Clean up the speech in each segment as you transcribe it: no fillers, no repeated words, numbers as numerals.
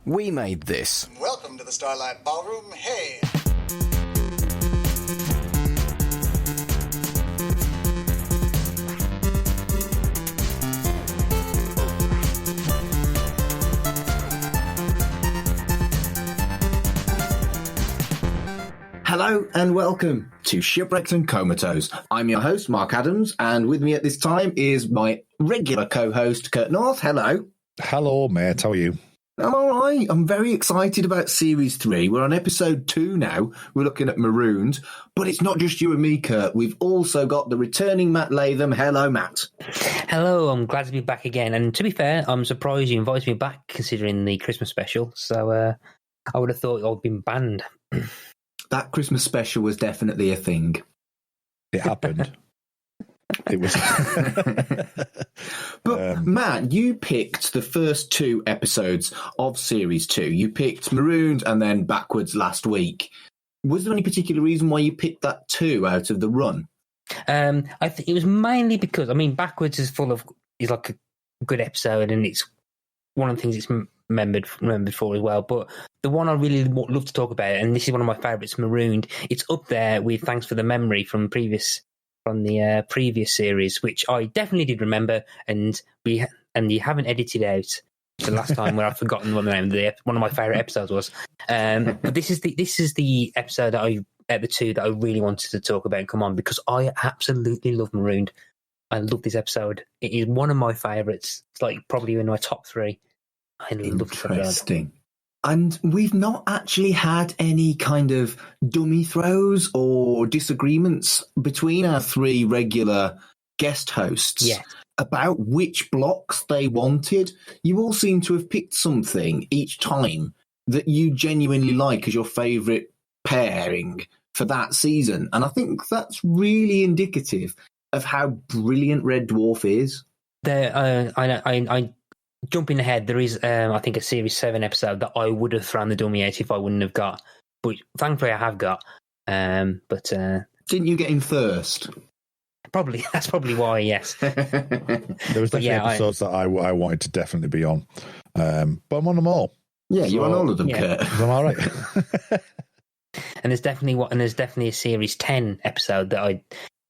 We made this. Welcome to the Starlight Ballroom. Hey! Hello and welcome to Shipwrecked Comatose. I'm your host, Mark Adams, and with me at this time is my regular co-host, Kurt North. Hello. Hello, mate. How are you? I'm all right. I'm very excited about Series 3. We're on Episode 2 now. We're looking at Marooned. But it's not just you and me, Kurt. We've also got the returning Matt Latham. Hello, Matt. Hello, I'm glad to be back again. And to be fair, I'm surprised you invited me back considering the Christmas special. So I would have thought I'd been banned. That Christmas special was definitely a thing. It happened. It was. But Matt, you picked the first 2 episodes of Series 2. You picked Marooned and then Backwards last week. Was there any particular reason why you picked that 2 out of the run? I think it was mainly because, Backwards is like a good episode, and it's one of the things it's remembered for as well. But the one I really love to talk about, and this is one of my favourites, Marooned, it's up there with Thanks for the Memory from the previous series, which I definitely did remember, and you haven't edited out the last time where I've forgotten what the name of one of my favourite episodes was. But this is the episode the 2 that I really wanted to talk about and come on, because I absolutely love Marooned. I love this episode. It is one of my favourites. It's like probably in my top 3. I love this episode. Interesting. And we've not actually had any kind of dummy throws or disagreements between our 3 regular guest hosts about which blocks they wanted. You all seem to have picked something each time that you genuinely like as your favourite pairing for that season. And I think that's really indicative of how brilliant Red Dwarf is. I jumping ahead, there is, I think, a Series 7 episode that I would have thrown the dummy out if I wouldn't have got. But thankfully I have got. But didn't you get in first? Probably. That's probably why, yes. There was definitely episodes that I wanted to definitely be on. But I'm on them all. Yeah, you're on all of them, yeah. Kurt. I'm all right. And there's definitely a Series 10 episode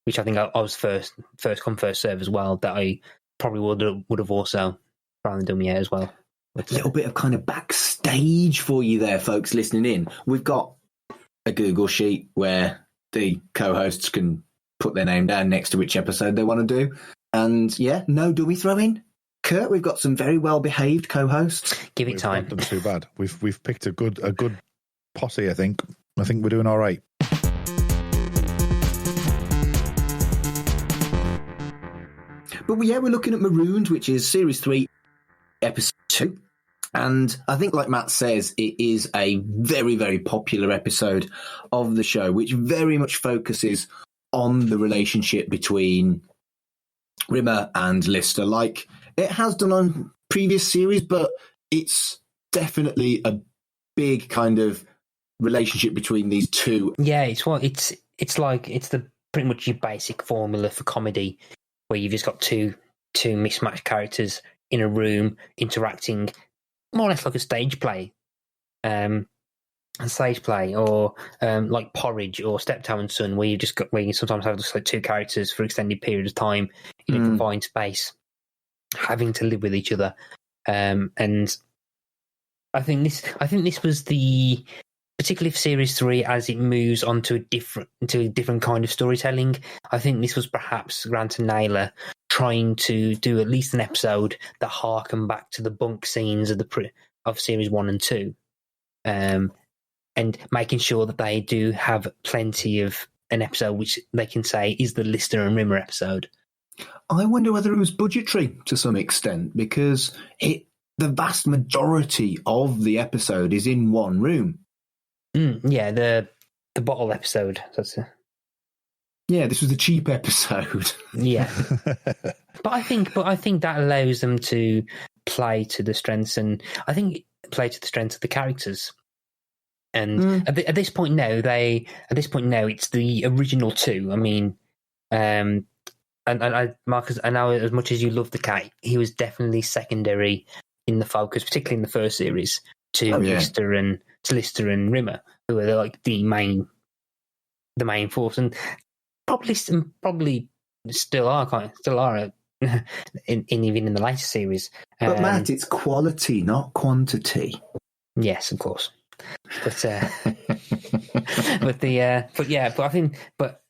which I think I was first come, first serve as well, that I probably would have also thrown the dummy out as well. A little bit of kind of backstage for you there, folks listening in. We've got a Google sheet where the co-hosts can put their name down next to which episode they want to do. And yeah, no dummy throwing. Kurt, we've got some very well-behaved co-hosts. Give it time. We've not done too bad. We've picked a good posse, I think. I think we're doing all right. But yeah, we're looking at Marooned, which is Series 3, Episode 2. And I think, like Matt says, it is a very, very popular episode of the show, which very much focuses on the relationship between Rimmer and Lister, like it has done on previous series, but it's definitely a big kind of relationship between these two. Yeah, it's the pretty much your basic formula for comedy, where you've just got two mismatched characters in a room interacting more or less like a stage play, or like Porridge or Steptoe and Son, where you sometimes have just like 2 characters for extended period of time in a confined space, having to live with each other. And I think this was the, particularly for Series 3, as it moves on to a different kind of storytelling. I think this was perhaps Grant and Naylor trying to do at least an episode that harken back to the bunk scenes of Series 1 and 2, and making sure that they do have plenty of an episode which they can say is the Lister and Rimmer episode. I wonder whether it was budgetary to some extent, because the vast majority of the episode is in one room. Yeah, the bottle episode. Yeah, this was a cheap episode. Yeah, but I think that allows them to play to the strengths, and I think play to the strengths of the characters. And at this point now, it's the original 2. I mean, and Marcus, I know as much as you love the cat, he was definitely secondary in the focus, particularly in the first series. to Lister and Rimmer, who are like the main force, and probably still are even in the later series. But Matt, it's quality, not quantity. Yes, of course. But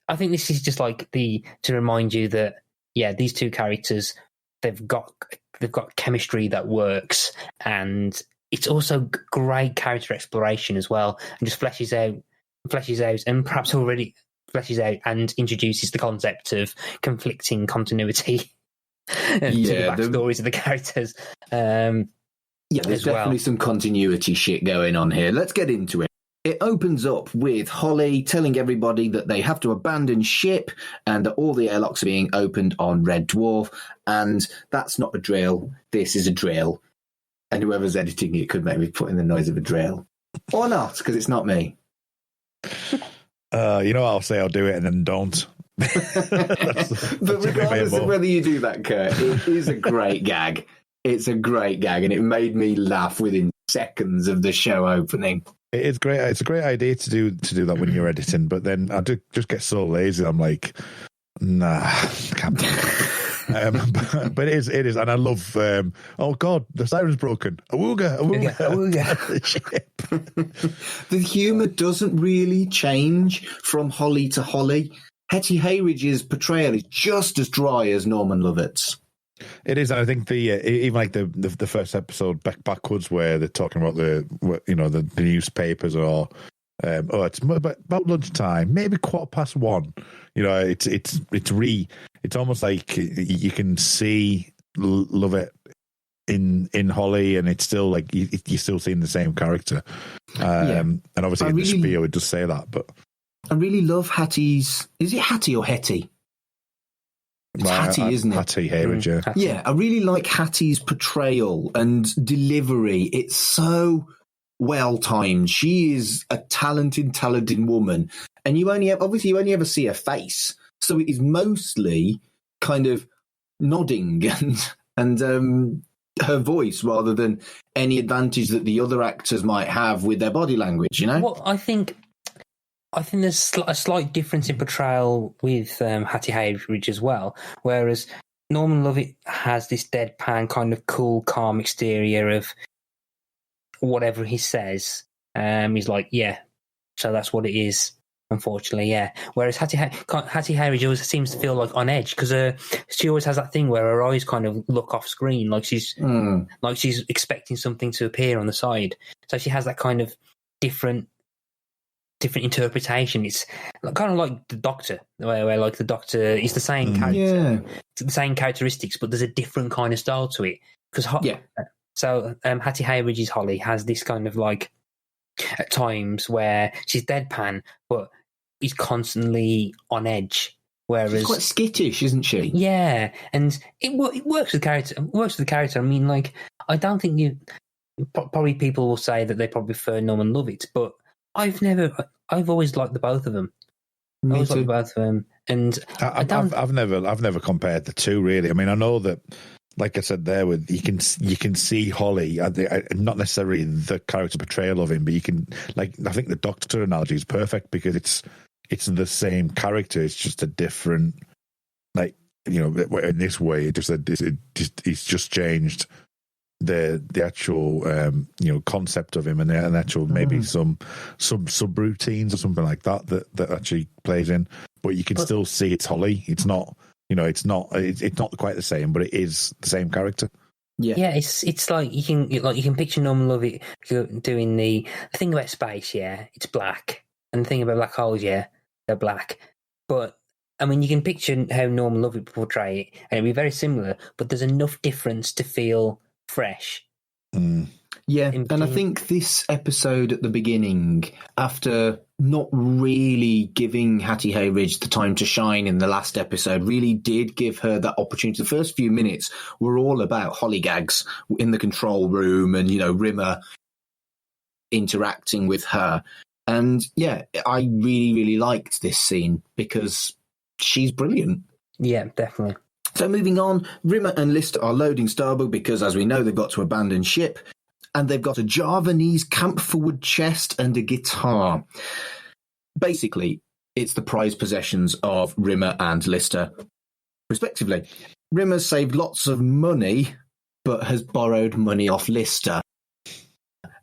I think this is just like to remind you that these two characters, they've got chemistry that works, and it's also great character exploration as well, and just fleshes out and perhaps already fleshes out and introduces the concept of conflicting continuity to the backstories of the characters. There's definitely some continuity shit going on here. Let's get into it. It opens up with Holly telling everybody that they have to abandon ship and that all the airlocks are being opened on Red Dwarf. And that's not a drill. This is a drill. And whoever's editing it could maybe put in the noise of a drill. Or not, because it's not me. I'll say I'll do it and then don't. But regardless of whether you do that, Kurt, it is a great gag. It's a great gag, and it made me laugh within seconds of the show opening. It is great. It's a great idea to do that when you're editing, but then I just get so lazy. I'm like, nah, I can't do it. But it is, and I love. Oh God, the siren's broken. Awooga. The humour doesn't really change from Holly to Holly. Hetty Hayridge's portrayal is just as dry as Norman Lovett's. It is, and I think even like the first episode backwards where they're talking about the newspapers or it's about lunchtime, maybe 1:15. It's almost like you can see Lovett in Holly, and it's still like you're still seeing the same character. And obviously in the spiel it does say that, but I really love Hattie's. Is it Hattie or Hetty? It's Hattie, isn't it? Hattie Hayridge, yeah. Yeah, I really like Hattie's portrayal and delivery. It's so well timed. She is a talented woman, and you only ever see her face, so it is mostly kind of nodding and her voice rather than any advantage that the other actors might have with their body language. Well, I think there's a slight difference in portrayal with Hattie Hayridge as well, whereas Norman Lovett has this deadpan kind of cool, calm exterior of whatever he says. He's like, yeah, so that's what it is, unfortunately, yeah. Whereas Hattie Hayridge always seems to feel like on edge because she always has that thing where her eyes kind of look off screen, like she's expecting something to appear on the side. So she has that kind of different interpretation. It's kind of like the Doctor, where like the Doctor is the same character, the same characteristics, but there's a different kind of style to it. So Hattie Hayridge's Holly has this kind of like at times where she's deadpan, but he's constantly on edge. Whereas she's quite skittish, isn't she? Yeah, and it works with the character. I mean, like I don't think probably people will say that they probably prefer Norman Lovett, but I've always liked the both of them. And I've never compared the two really. I mean, I know that, like I said there, with you can see Holly, not necessarily the character portrayal of him, but you can I think the Doctor analogy is perfect because it's the same character. It's just a different, in this way, it's just changed the actual concept of him and the actual maybe some subroutines or something like that actually plays in, but you can still see it's Holly. It's not it's not quite the same, but it is the same character. Yeah, it's like you can picture Norman Lovett doing the thing about space. Yeah, it's black, and the thing about black holes. Yeah, they're black. But I mean, you can picture how Norman Lovett portray it, and it'd be very similar. But there's enough difference to feel fresh. Yeah, and I think this episode at the beginning, after not really giving Hattie Hayridge the time to shine in the last episode, really did give her that opportunity. The first few minutes were all about Holly gags in the control room and, Rimmer interacting with her. And yeah, I really, really liked this scene because she's brilliant. Yeah, definitely. So moving on, Rimmer and Lister are loading Starbuck because, as we know, they've got to abandon ship. and they've got a Javanese camphorwood chest and a guitar. Basically, it's the prized possessions of Rimmer and Lister, respectively. Rimmer's saved lots of money, but has borrowed money off Lister,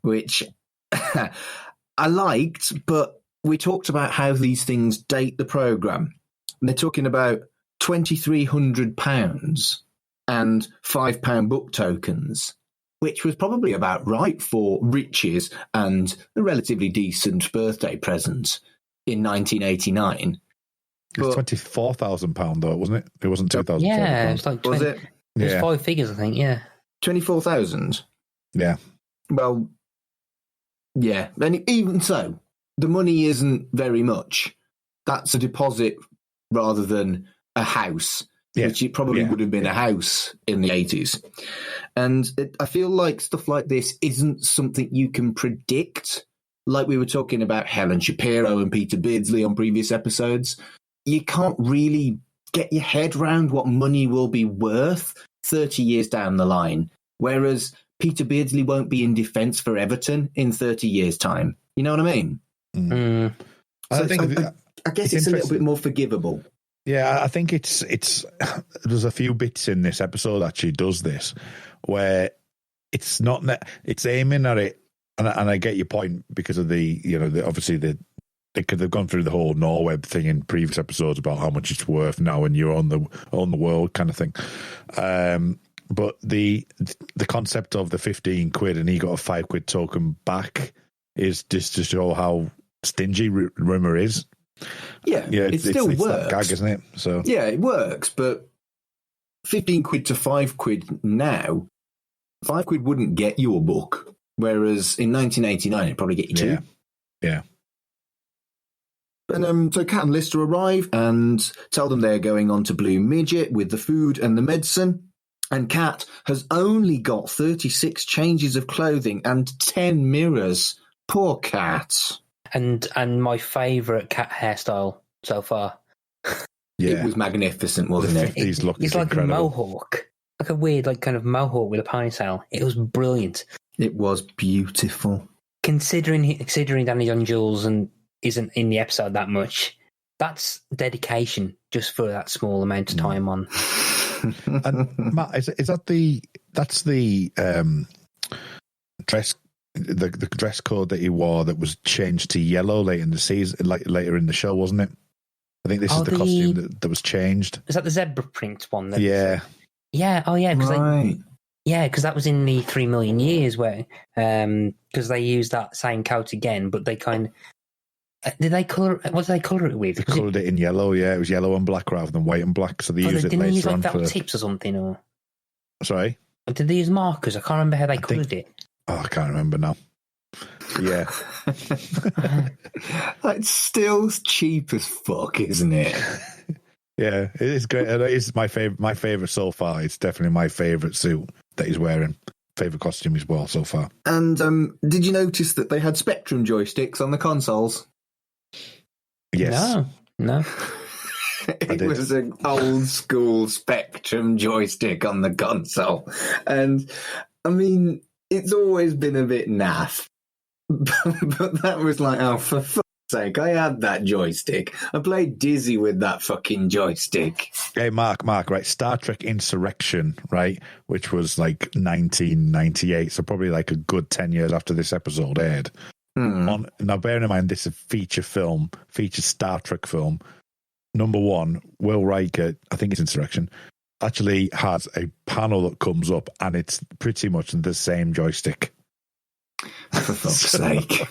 which I liked, but we talked about how these things date the programme. They're talking about £2,300 and £5 book tokens, which was probably about right for riches and a relatively decent birthday present in 1989. It was £24,000 though, wasn't it? It wasn't £2,000. Yeah, it was like 20, Was it? It was 5 figures, I think. Yeah, 24,000. Yeah. Well, yeah. And even so, the money isn't very much. That's a deposit rather than a house, which it probably would have been a house in the 80s. And I feel like stuff like this isn't something you can predict. Like we were talking about Helen Shapiro and Peter Beardsley on previous episodes. You can't really get your head around what money will be worth 30 years down the line. Whereas Peter Beardsley won't be in defence for Everton in 30 years' time. You know what I mean? Mm. So I guess it's a little bit more forgivable. Yeah, I think it's there's a few bits in this episode that she does this where it's not it's aiming at it, and I get your point because of obviously they've gone through the whole Norweb thing in previous episodes about how much it's worth now and you're on the world kind of thing. But the concept of the 15 quid and he got a 5 quid token back is just to show how stingy Rimmer is. Yeah, it still works. That gag, isn't it? So yeah, it works, but 15 quid to 5 quid now, 5 quid wouldn't get you a book, whereas in 1989 it'd probably get you two. Yeah. And so Kat and Lister arrive and tell them they're going on to Blue Midget with the food and the medicine. And Kat has only got 36 changes of clothing and 10 mirrors. Poor Kat. And my favourite cat hairstyle so far. Yeah. It was magnificent, wasn't it? It's like incredible. A mohawk. Like a weird, kind of mohawk with a ponytail. It was brilliant. It was beautiful. Considering Danny John Jules isn't in the episode that much, that's dedication just for that small amount of time on. And Matt, is that that's the dress? The dress code that he wore that was changed to yellow later in the season, later in the show, wasn't it? I think this is the costume that was changed. Is that the zebra print one? Yeah. Oh yeah, because right. because that was in the 3 Million Years where because they used that same coat again, but they kind of did they color? What did they color it with? They coloured it in yellow. Yeah, it was yellow and black rather than white and black. So they used it later on for tips or something. Or sorry, did they use markers? I can't remember how they coloured it. Oh, I can't remember now. Yeah. That's still cheap as fuck, isn't it? Yeah, it is great. It's my favourite so far. It's definitely my favourite suit that he's wearing. Favourite costume as well so far. And did you notice that they had Spectrum joysticks on the consoles? Yes. No. It was an old school Spectrum joystick on the console. And, I mean, it's always been a bit naff. But that was like, oh, for fuck's sake, I had that joystick. I played Dizzy with that fucking joystick. Hey, Mark, right? Star Trek Insurrection, right? Which was like 1998, so probably like a good 10 years after this episode aired. Now, bearing in mind, this is a feature Star Trek film. Number one, Will Riker, I think it's Insurrection, actually has a panel that comes up and it's pretty much the same joystick. For fuck's sake.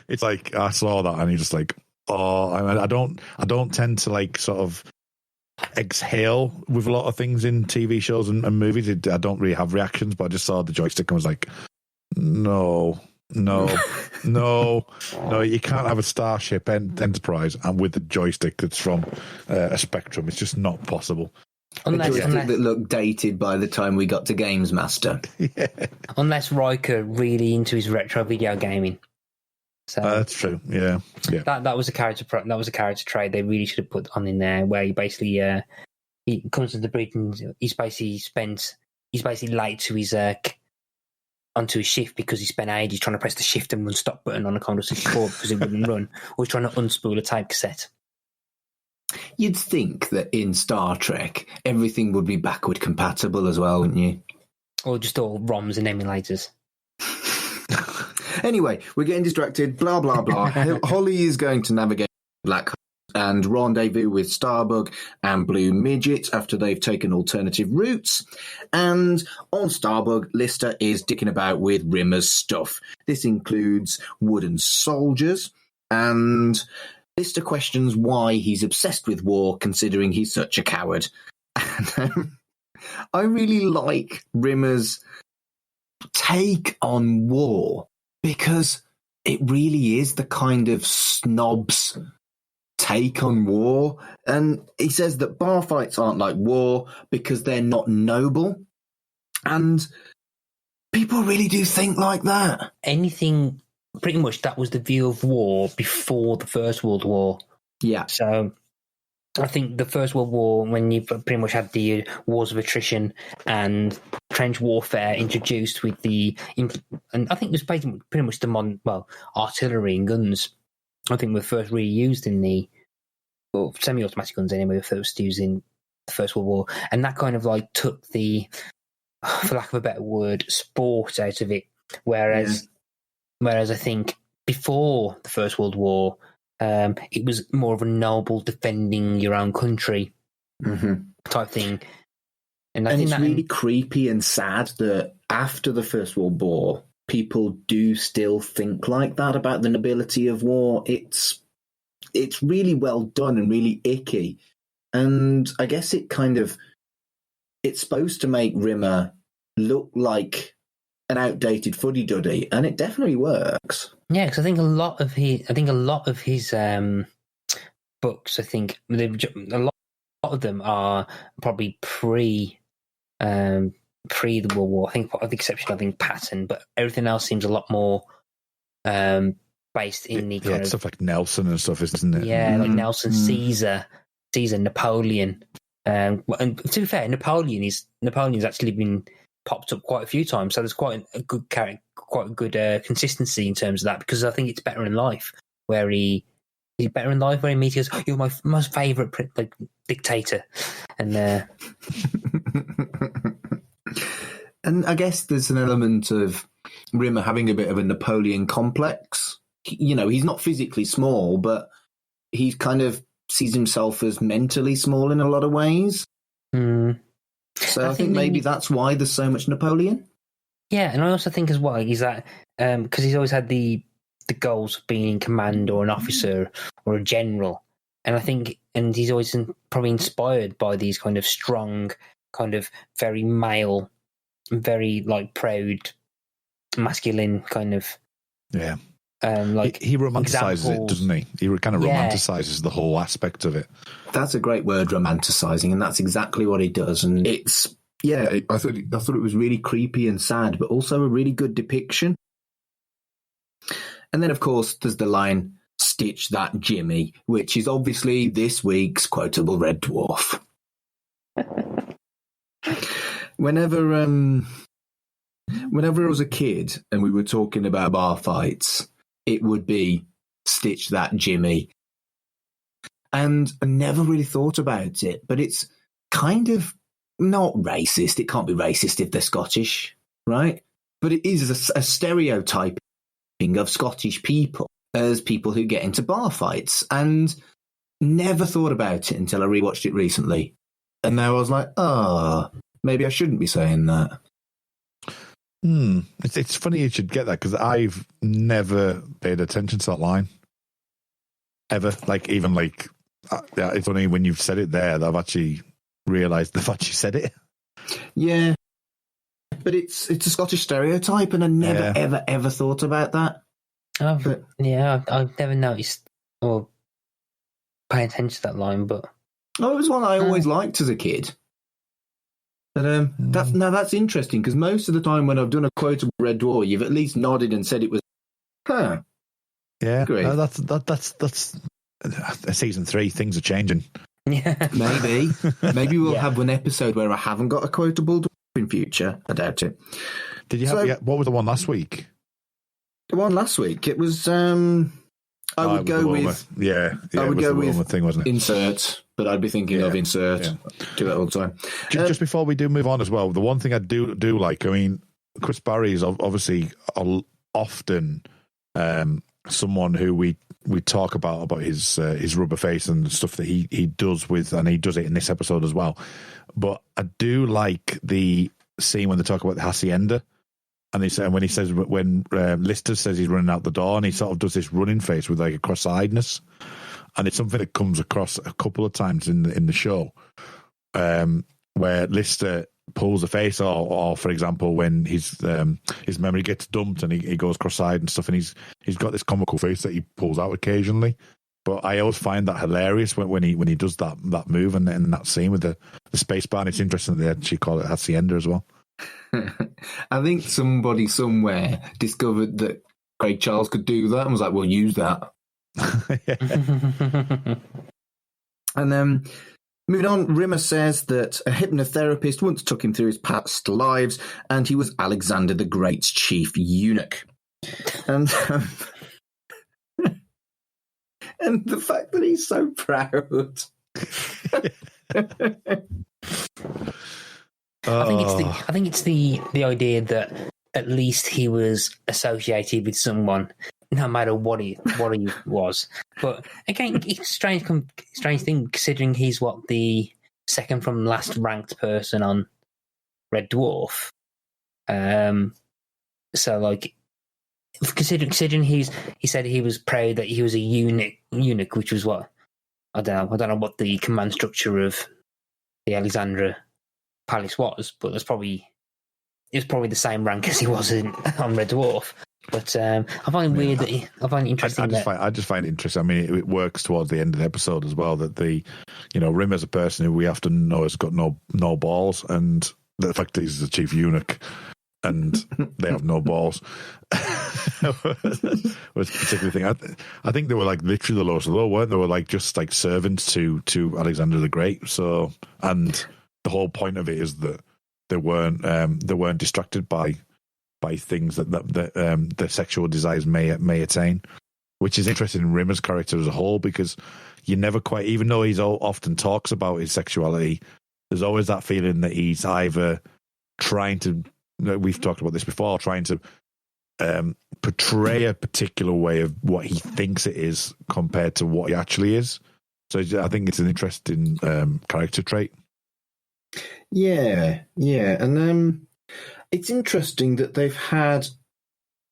It's like, I saw that and you're just like, oh, I don't tend to like sort of exhale with a lot of things in TV shows and movies. I don't really have reactions, but I just saw the joystick and was like, no, you can't have a Starship Enterprise and with the joystick that's from a Spectrum. It's just not possible. Unless that looked dated by the time we got to Games Master. Yeah. Unless Riker really into his retro video gaming. So that's true. Yeah. That was a character. That was a character trait they really should have put on in there, where he basically he comes to the bridge and he's basically late to his onto his shift because he spent ages trying to press the shift and run stop button on a Commodore 64 because it wouldn't run, or he's trying to unspool a tape cassette. You'd think that in Star Trek, everything would be backward compatible as well, wouldn't you? Or just all ROMs and emulators. Anyway, we're getting distracted, blah, blah, blah. Holly is going to navigate black and rendezvous with Starbug and Blue Midget after they've taken alternative routes. And on Starbug, Lister is dicking about with Rimmer's stuff. This includes wooden soldiers, and Lister questions why he's obsessed with war, considering he's such a coward. And I really like Rimmer's take on war, because it really is the kind of snob's take on war. And he says that bar fights aren't like war because they're not noble. And people really do think like that. Anything, pretty much that was the view of war before the First World War. Yeah. So I think the First World War, when you pretty much had the wars of attrition and trench warfare introduced with the, and I think it was basically pretty much the artillery and guns, I think were first really used in the, well, semi-automatic guns anyway, were first used in the First World War, and that kind of like took the, for lack of a better word, sport out of it. Whereas I think before the First World War, it was more of a noble defending your own country type thing. And I think it's that really creepy and sad that after the First World War, people do still think like that about the nobility of war. It's really well done and really icky. And I guess it's supposed to make Rimmer look like an outdated fuddy-duddy, and it definitely works. Yeah, because I think a lot of his books, I think a lot of them are probably pre the World War. I think, with the exception, I think Patton, but everything else seems a lot more based in the kind of stuff like Nelson and stuff, isn't it? Yeah, like Nelson, Caesar, Napoleon. And to be fair, Napoleon's actually been popped up quite a few times, so there's quite a good character, quite a good consistency in terms of that, because I think it's Better in Life, where he's Better in Life, where he meets, he goes, "You're my most favourite dictator," and and I guess there's an element of Rimmer having a bit of a Napoleon complex. He's not physically small, but he kind of sees himself as mentally small in a lot of ways. So I think maybe that's why there's so much Napoleon. Yeah, and I also think as well is that because he's always had the goals of being in command or an officer or a general, and I think, and he's always probably inspired by these kind of strong, kind of very male, very proud, masculine kind of he romanticizes it, doesn't he? He kind of romanticizes the whole aspect of it. That's a great word, romanticizing, and that's exactly what he does. And I thought it was really creepy and sad, but also a really good depiction. And then, of course, there's the line, "Stitch that Jimmy," which is obviously this week's quotable Red Dwarf. Whenever I was a kid and we were talking about bar fights, it would be "Stitch that Jimmy." And I never really thought about it, but it's kind of not racist. It can't be racist if they're Scottish, right? But it is a stereotyping of Scottish people as people who get into bar fights, and never thought about it until I rewatched it recently. And now I was like, maybe I shouldn't be saying that. It's funny you should get that, because I've never paid attention to that line ever. It's only when you've said it there that I've actually realised they've actually said it. Yeah, but it's a Scottish stereotype, and I never ever thought about that. I've never noticed or pay attention to that line, but it was one I always liked as a kid. But that's interesting, because most of the time when I've done a quotable Red Dwarf, you've at least nodded and said it was, Yeah, great. No, that's season 3. Things are changing. Yeah, maybe we'll have one episode where I haven't got a quotable Dwarf in future. I doubt it. Did you have? What was the one last week? The one last week, it was. I would go with. Yeah, I would go with thing, wasn't it? Insert, but I'd be thinking of insert. Yeah. Do that all the time. Just before we do move on as well, the one thing I do like, I mean, Chris Barry is obviously often someone who we talk about his rubber face and stuff that he does with, and he does it in this episode as well. But I do like the scene when they talk about the hacienda. And when Lister says he's running out the door, and he sort of does this running face with like a cross-eyedness, and it's something that comes across a couple of times in the show, where Lister pulls a face, or for example, when his memory gets dumped and he goes cross-eyed and stuff, and he's got this comical face that he pulls out occasionally. But I always find that hilarious when he does that move and that scene with the space bar. And it's interesting that they actually call it hacienda as well. I think somebody somewhere discovered that Craig Charles could do that and was like, "Well, use that." And then moving on, Rimmer says that a hypnotherapist once took him through his past lives, and he was Alexander the Great's chief eunuch. And and the fact that he's so proud. I think it's the idea that at least he was associated with someone, no matter what he was. But again, it's a strange thing considering he's the second from last ranked person on Red Dwarf. So like considering he said he was proud that he was a eunuch, which was what I don't know what the command structure of the Alexandra Palace was, but it was probably the same rank as he was on Red Dwarf. But I find it weird I find it interesting. I just find it interesting. I mean, it works towards the end of the episode as well that Rimmer's a person who we often know has got no balls, and the fact that he's the chief eunuch and they have no balls was a particular thing. I think they were like literally the lowest of the low, weren't they? They were like just like servants to Alexander the Great. So, and the whole point of it is that they weren't distracted by things that their sexual desires may attain, which is interesting in Rimmer's character as a whole, because you never quite, even though he's often talks about his sexuality, there's always that feeling that he's either trying to, we've talked about this before, trying to portray a particular way of what he thinks it is compared to what he actually is. So I think it's an interesting character trait. Yeah, and it's interesting that they've had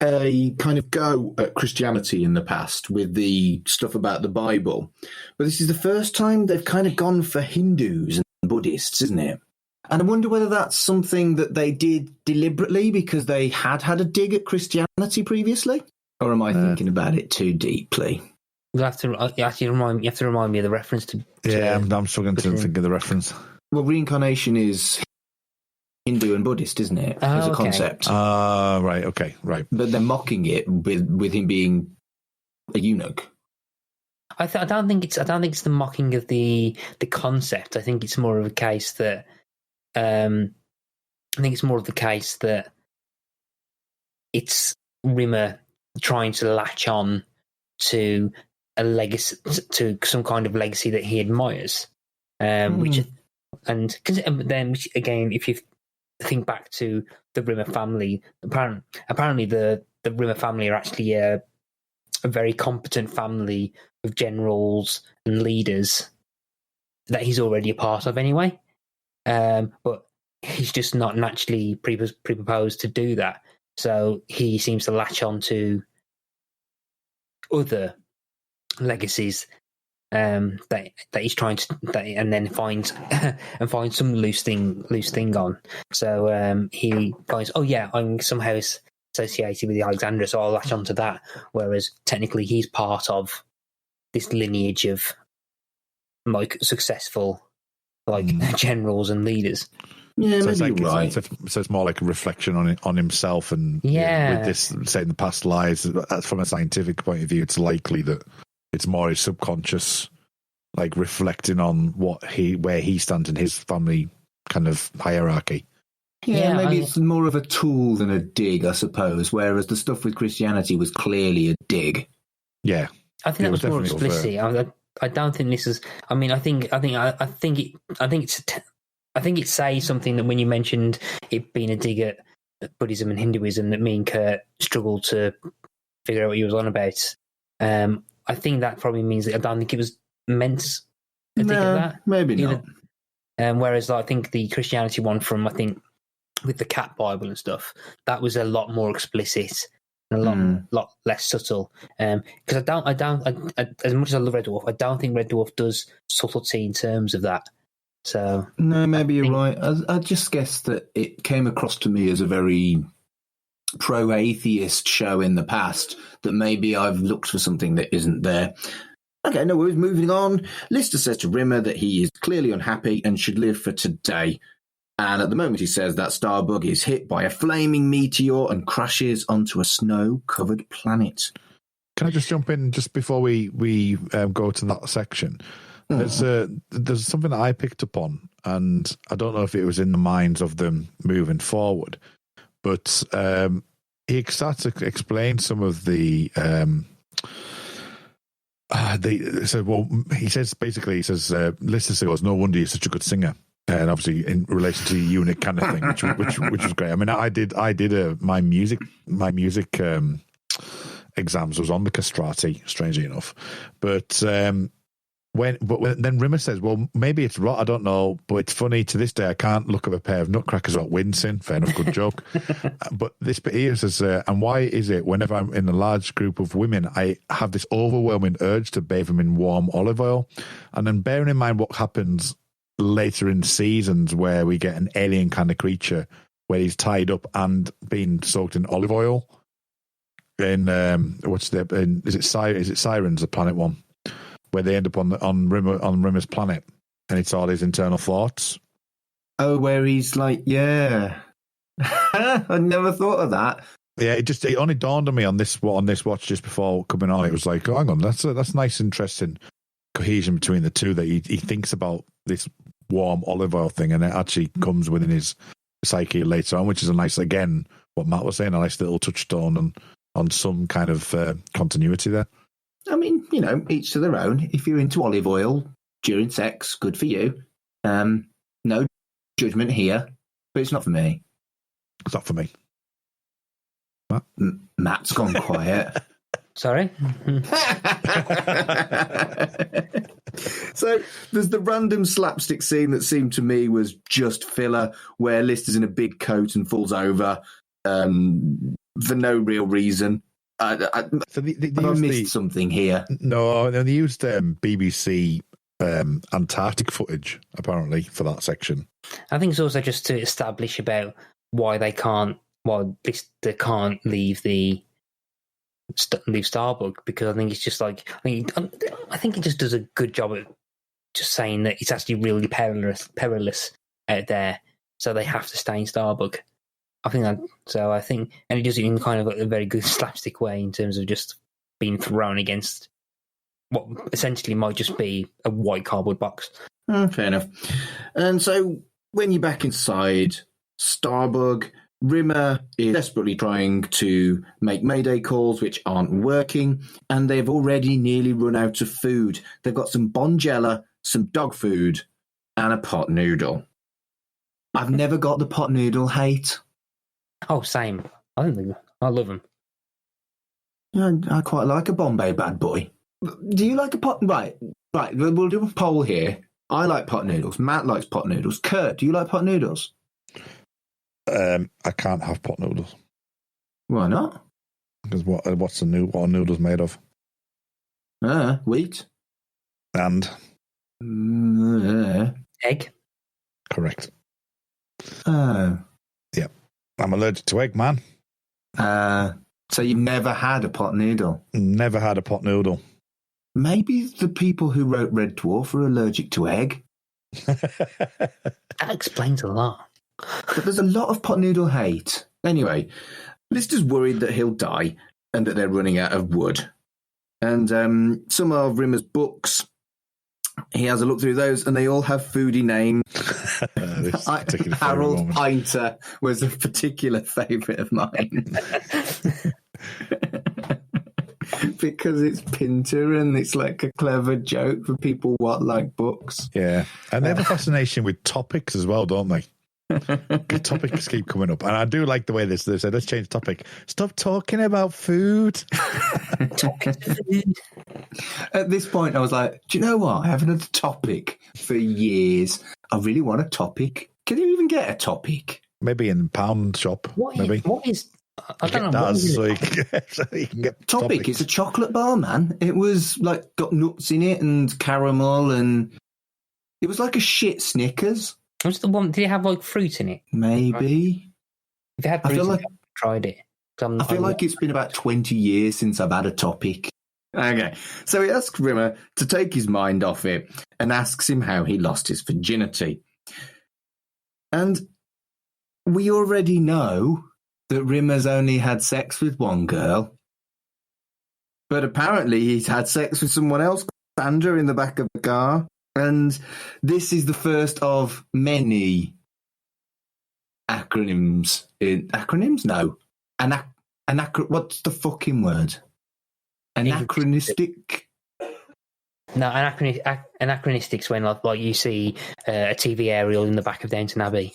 a kind of go at Christianity in the past with the stuff about the Bible, but this is the first time they've kind of gone for Hindus and Buddhists, isn't it? And I wonder whether that's something that they did deliberately because they had a dig at Christianity previously, or am I thinking about it too deeply? You have to remind me of the reference to. Yeah, I'm struggling to think of the reference. Well, reincarnation is Hindu and Buddhist, isn't it? As a concept. Right. Okay. Right. But they're mocking it with him being a eunuch. I don't think it's the mocking of the concept. I think it's more of a case that. It's Rimmer trying to latch on to a legacy, to some kind of legacy that he admires, which then again, if you think back to the Rimmer family, apparently the Rimmer family are actually a very competent family of generals and leaders that he's already a part of anyway. But he's just not naturally predisposed to do that. So he seems to latch on to other legacies that he's trying to, and then finds some loose thing on. So he finds, oh yeah, I'm somehow associated with the Alexandra, so I'll latch on to that. Whereas technically he's part of this lineage of like successful generals and leaders. Yeah, so maybe you're right. So it's more like a reflection on himself, and with this, say, in the past lives, from a scientific point of view, it's likely that it's more his subconscious, like reflecting on where he stands in his family kind of hierarchy. Yeah, maybe I it's more of a tool than a dig, I suppose. Whereas the stuff with Christianity was clearly a dig. Yeah, think it that was was more definitely explicit. I don't think this is. I mean, I think it says something that when you mentioned it being a dig at Buddhism and Hinduism, that me and Kurt struggled to figure out what he was on about. I think that probably means that I don't think it was meant to dig at that. Maybe either. not. Whereas I think the Christianity one from with the cat Bible and stuff, that was a lot more explicit and a lot less subtle. Because as much as I love Red Dwarf, I don't think Red Dwarf does subtlety in terms of that. So no, maybe you're right. I just guess that it came across to me as a very pro-atheist show in the past, that maybe I've looked for something that isn't there. Okay, no worries, moving on. Lister says to Rimmer that he is clearly unhappy and should live for today. And at the moment he says that Starbug is hit by a flaming meteor and crashes onto a snow-covered planet. Can I just jump in just before we go to that section? There's something that I picked up on, and I don't know if it was in the minds of them moving forward, but he starts to explain some of the. He says Lister goes, "No wonder you're such a good singer." And obviously, in relation to the unit kind of thing, which was great. I mean, I did my music exams was on the castrati, strangely enough, but then Rimmer says, "Well, maybe it's rot. I don't know, but it's funny. To this day, I can't look at a pair of nutcrackers without wincing." Fair enough, good joke. But this bit here says, "And why is it whenever I'm in a large group of women, I have this overwhelming urge to bathe them in warm olive oil?" And then bearing in mind what happens later in seasons, where we get an alien kind of creature where he's tied up and being soaked in olive oil. In is it Sirens, the planet one, where they end up on Rimmer's planet, and it's all his internal thoughts. Oh, where he's like, yeah, I never thought of that. Yeah, it only dawned on me on this watch just before coming on. It was like, oh, hang on, that's nice, interesting cohesion between the two, that he thinks about this warm olive oil thing, and it actually comes within his psyche later on, which is a nice, again, what Matt was saying, a nice little touchstone on some kind of continuity there. I mean, each to their own. If you're into olive oil during sex, good for you. No judgment here, but it's not for me. It's not for me. Matt's gone quiet. Sorry? So there's the random slapstick scene that seemed to me was just filler, where Lister's in a big coat and falls over for no real reason. So I missed something here. No, they used BBC Antarctic footage, apparently, for that section. I think it's also just to establish about why they can't leave Starbug, because I think it's just like I think it just does a good job at just saying that it's actually really perilous out there, so they have to stay in Starbug. I think, and he does it in kind of a very good slapstick way in terms of just being thrown against what essentially might just be a white cardboard box. Fair enough. And so when you're back inside Starbug, Rimmer is desperately trying to make Mayday calls, which aren't working, and they've already nearly run out of food. They've got some Bonjela, some dog food, and a pot noodle. I've never got the pot noodle hate. Oh, same. I love them. Yeah, I quite like a Bombay bad boy. Do you like a pot? Right. We'll do a poll here. I like pot noodles. Matt likes pot noodles. Kurt, do you like pot noodles? I can't have pot noodles. Why not? Because what are noodles made of? Wheat. And? Egg. Correct. Oh. Yeah. I'm allergic to egg, man. So you've never had a pot noodle? Never had a pot noodle. Maybe the people who wrote Red Dwarf are allergic to egg. That explains a lot. But there's a lot of pot noodle hate. Anyway, Lister's worried that he'll die and that they're running out of wood. And some of Rimmer's books he has a look through those, and they all have foodie names. Harold Pinter was a particular favourite of mine. Because it's Pinter and it's like a clever joke for people what like books. Yeah. And they have a fascination with topics as well, don't they? Topics keep coming up. And I do like the way they said, let's change the topic. Stop talking about food. At this point, I was like, do you know what? I haven't had a topic for years. I really want a topic. Can you even get a topic? Maybe in pound shop. What is I don't know. Does, so you can get topic. topics. It's a chocolate bar, man. It was like got nuts in it and caramel, and it was like a shit Snickers. What's the one? Did it have like fruit in it? Maybe. If it had fruit, I tried it. I feel like it's been about 20 years since I've had a topic. Okay, so he asks Rimmer to take his mind off it and asks him how he lost his virginity. And we already know that Rimmer's only had sex with one girl. But apparently he's had sex with someone else, Sandra, in the back of the car. And this is the first of many acronyms. Acronyms? No. What's the fucking word? Anachronistic? No, anachronistics when like you see a TV aerial in the back of Downton Abbey.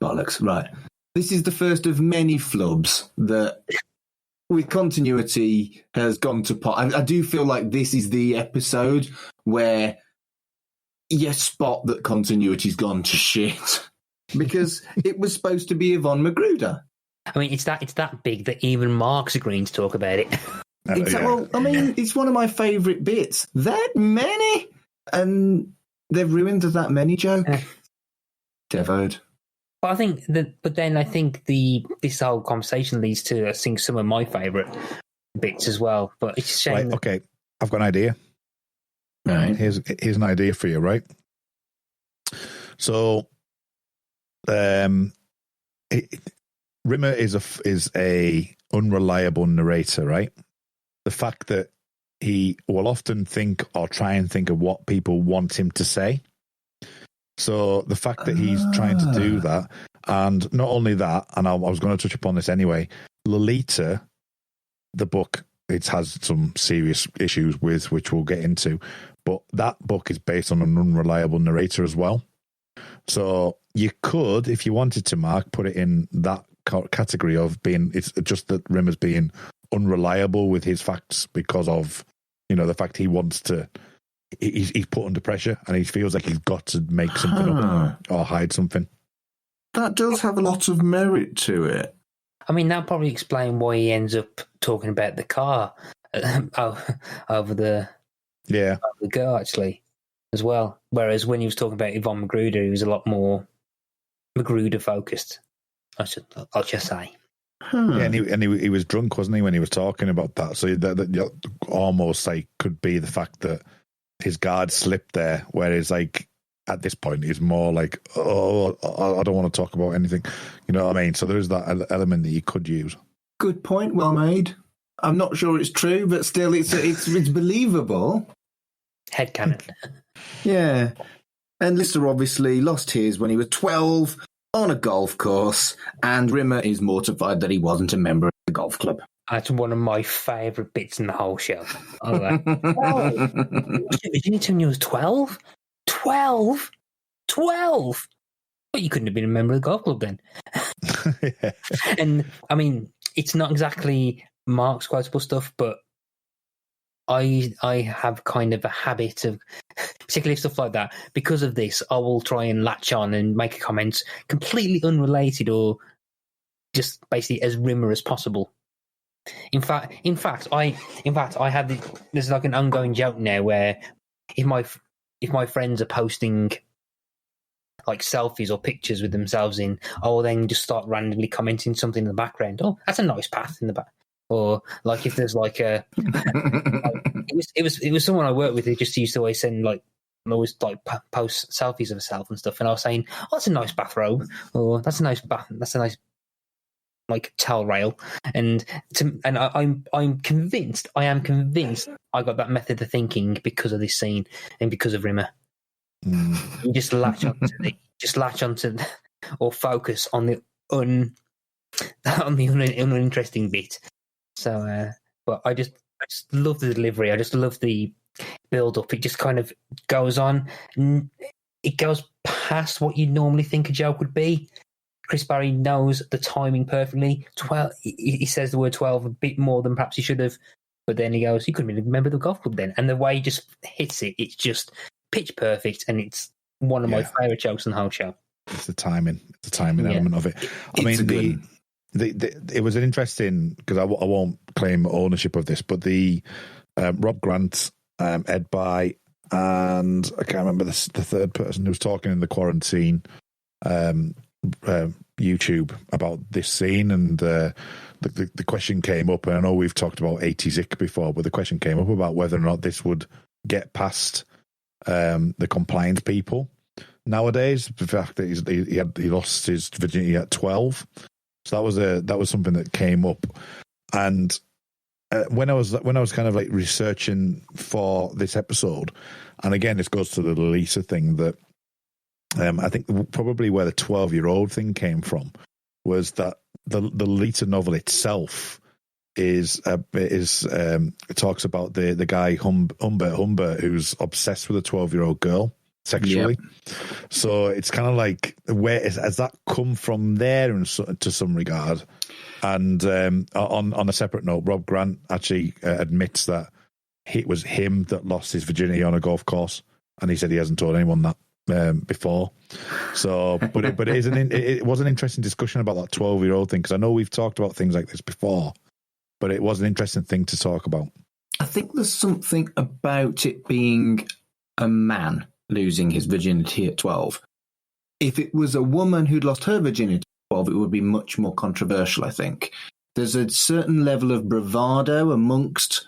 Bollocks, right. This is the first of many flubs that, with continuity, has gone to pot. I do feel like this is the episode where you spot that continuity's gone to shit. Because it was supposed to be Yvonne Magruder. I mean, it's that big that even Mark's agreeing to talk about it. Well, I mean, it's one of my favourite bits. That many? And they've ruined that many joke. Devoed. But I think this whole conversation leads to, I think, some of my favourite bits as well. But it's a shame. Right, okay, I've got an idea. Right. Here's an idea for you, right? So, Rimmer is a unreliable narrator, right? The fact that he will often think or try and think of what people want him to say. So the fact that he's trying to do that, and not only that, and I was going to touch upon this anyway, Lolita, the book, it has some serious issues with, which we'll get into, but that book is based on an unreliable narrator as well. So you could, if you wanted to, Mark, put it in that category of being, it's just that Rimmer's being unreliable with his facts because of, the fact he wants to, he's put under pressure and he feels like he's got to make something up or hide something. That does have a lot of merit to it. I mean, that'll probably explain why he ends up talking about the car over the girl, actually, as well. Whereas when he was talking about Yvonne Magruder, he was a lot more Magruder-focused, I'll just say. Yeah, and he was drunk, wasn't he, when he was talking about that? So that almost like could be the fact that his guard slipped there, whereas like at this point he's more like, oh, I don't want to talk about anything. You know what I mean? So there is that element that you could use. Good point, well made. I'm not sure it's true, but still it's believable. Headcanon. Yeah. And Lister obviously lost his when he was 12 on a golf course, and Rimmer is mortified that he wasn't a member of the golf club. That's one of my favourite bits in the whole show. I was like, oh, did you need to when you was 12? 12? 12? But you couldn't have been a member of the golf club then. Yeah. And, I mean, it's not exactly Mark's quotable stuff, but I have kind of a habit of, particularly stuff like that, because of this, I will try and latch on and make a comment completely unrelated or just basically as Rimmer as possible. In fact, I have there's like an ongoing joke now where if my friends are posting like selfies or pictures with themselves in, I will then just start randomly commenting something in the background. Oh, that's a nice path in the back. Or like if there's like a, it was someone I worked with who just used to always send like post selfies of herself and stuff, and I was saying, oh, that's a nice bathrobe, or that's a nice bath, that's a nice like tell rail, and I'm convinced I got that method of thinking because of this scene and because of Rimmer. You just latch onto or focus on the uninteresting bit. So, but I just love the delivery. I just love the build up. It just kind of goes on. It goes past what you normally think a joke would be. Chris Barry knows the timing perfectly. 12. He says the word 12 a bit more than perhaps he should have, but then he goes, "You couldn't really remember the golf club then." And the way he just hits it, it's just pitch perfect, and it's one of my favourite jokes on the whole show. It's the timing element of it. I mean, it was an interesting, because I won't claim ownership of this, but the Rob Grant, Ed By, and I can't remember the third person who was talking in the quarantine YouTube about this scene, and the question came up, and I know we've talked about 80s ick before, but the question came up about whether or not this would get past the compliance people nowadays. The fact that he lost his virginity at 12, so that was something that came up. And when I was kind of like researching for this episode, and again this goes to the Lisa thing, that I think probably where the 12-year-old thing came from was that the Lita novel itself it talks about the guy Humbert who's obsessed with a 12-year-old girl sexually. Yep. So it's kind of like, has that come from there to some regard? And on a separate note, Rob Grant actually admits that it was him that lost his virginity on a golf course, and he said he hasn't told anyone that before. So, but it was an interesting discussion about that 12-year-old thing, because I know we've talked about things like this before, but it was an interesting thing to talk about. I think there's something about it being a man losing his virginity at 12. If it was a woman who'd lost her virginity at 12, it would be much more controversial, I think. There's a certain level of bravado amongst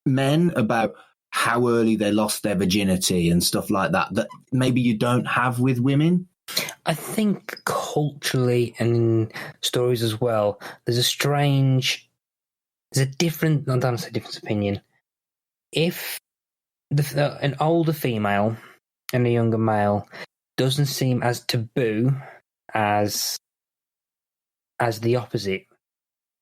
men about how early they lost their virginity and stuff like that maybe you don't have with women. I think culturally and in stories as well, there's a different, I don't want to say different opinion. If an older female and a younger male doesn't seem as taboo as the opposite,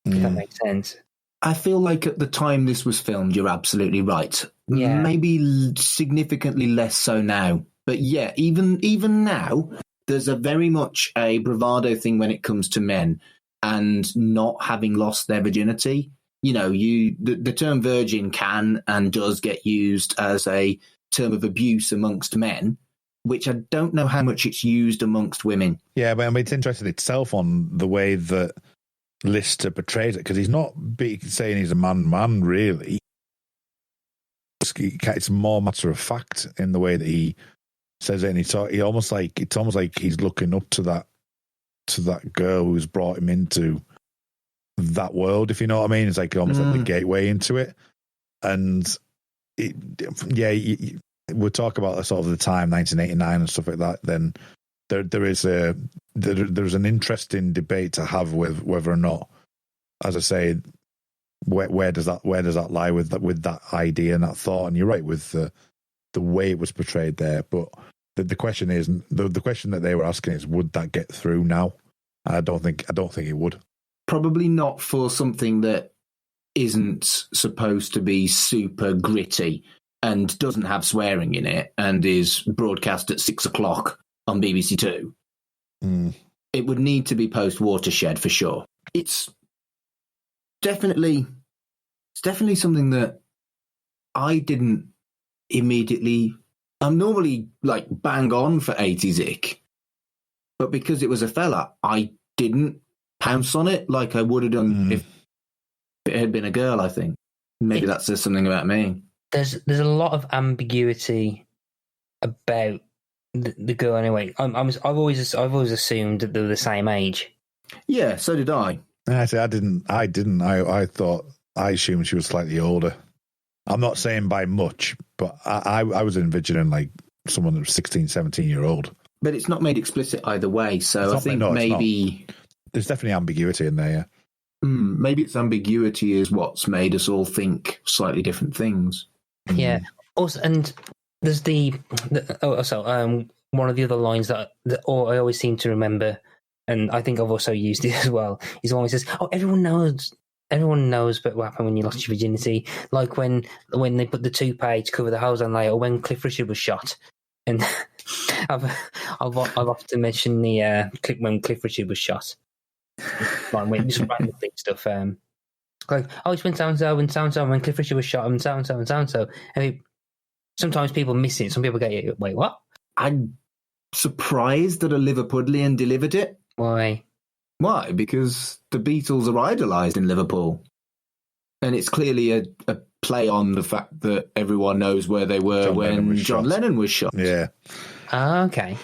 if that makes sense. I feel like at the time this was filmed, you're absolutely right. Yeah. Maybe significantly less so now. But yeah, even now, there's a very much a bravado thing when it comes to men and not having lost their virginity. You know, the term virgin can and does get used as a term of abuse amongst men, which I don't know how much it's used amongst women. Yeah, but I mean, it's interesting itself on the way that Lister portrays it, because he's not saying he's a man really. It's more matter of fact in the way that he says it, and it's almost like he's looking up to that girl who's brought him into that world, if you know what I mean. It's like almost like the gateway into it. And we'll talk about sort of the time 1989 and stuff like that. Then there's an interesting debate to have with whether or not, as I say, where does that lie with that idea and that thought. And you're right with the way it was portrayed there, but the question is, the question that they were asking is, would that get through now? I don't think it would. Probably not for something that isn't supposed to be super gritty and doesn't have swearing in it and is broadcast at 6:00 on BBC Two. It would need to be post-Watershed for sure. It's definitely something that I didn't immediately. I'm normally like bang on for 80s ick, but because it was a fella, I didn't pounce on it like I would have done if it had been a girl. I think maybe that says something about me. There's a lot of ambiguity about the girl. Anyway, I've always assumed that they were the same age. Yeah, so did I. Actually, I didn't. I assumed she was slightly older. I'm not saying by much, but I was envisioning like someone that was 16, 17-year-old. But it's not made explicit either way, so I think maybe there's definitely ambiguity in there. Yeah. Maybe it's ambiguity is what's made us all think slightly different things. Yeah. Also, and there's one of the other lines that I always seem to remember, and I think I've also used it as well, is one where it says, "Oh, everyone knows but what happened when you lost your virginity." Like when they put the toupee to cover the hose on later, or when Cliff Richard was shot. And I've often mentioned the clip when Cliff Richard was shot. Like when just random stuff. Like, oh, it's when so and so, when Cliff Richard was shot, and so and so, and so and so. I mean, sometimes people miss it. Some people get, wait, what? I'm surprised that a Liverpudlian delivered it. Why? Why? Because the Beatles are idolised in Liverpool. And it's clearly a play on the fact that everyone knows where they were when John Lennon was shot. Yeah. Okay.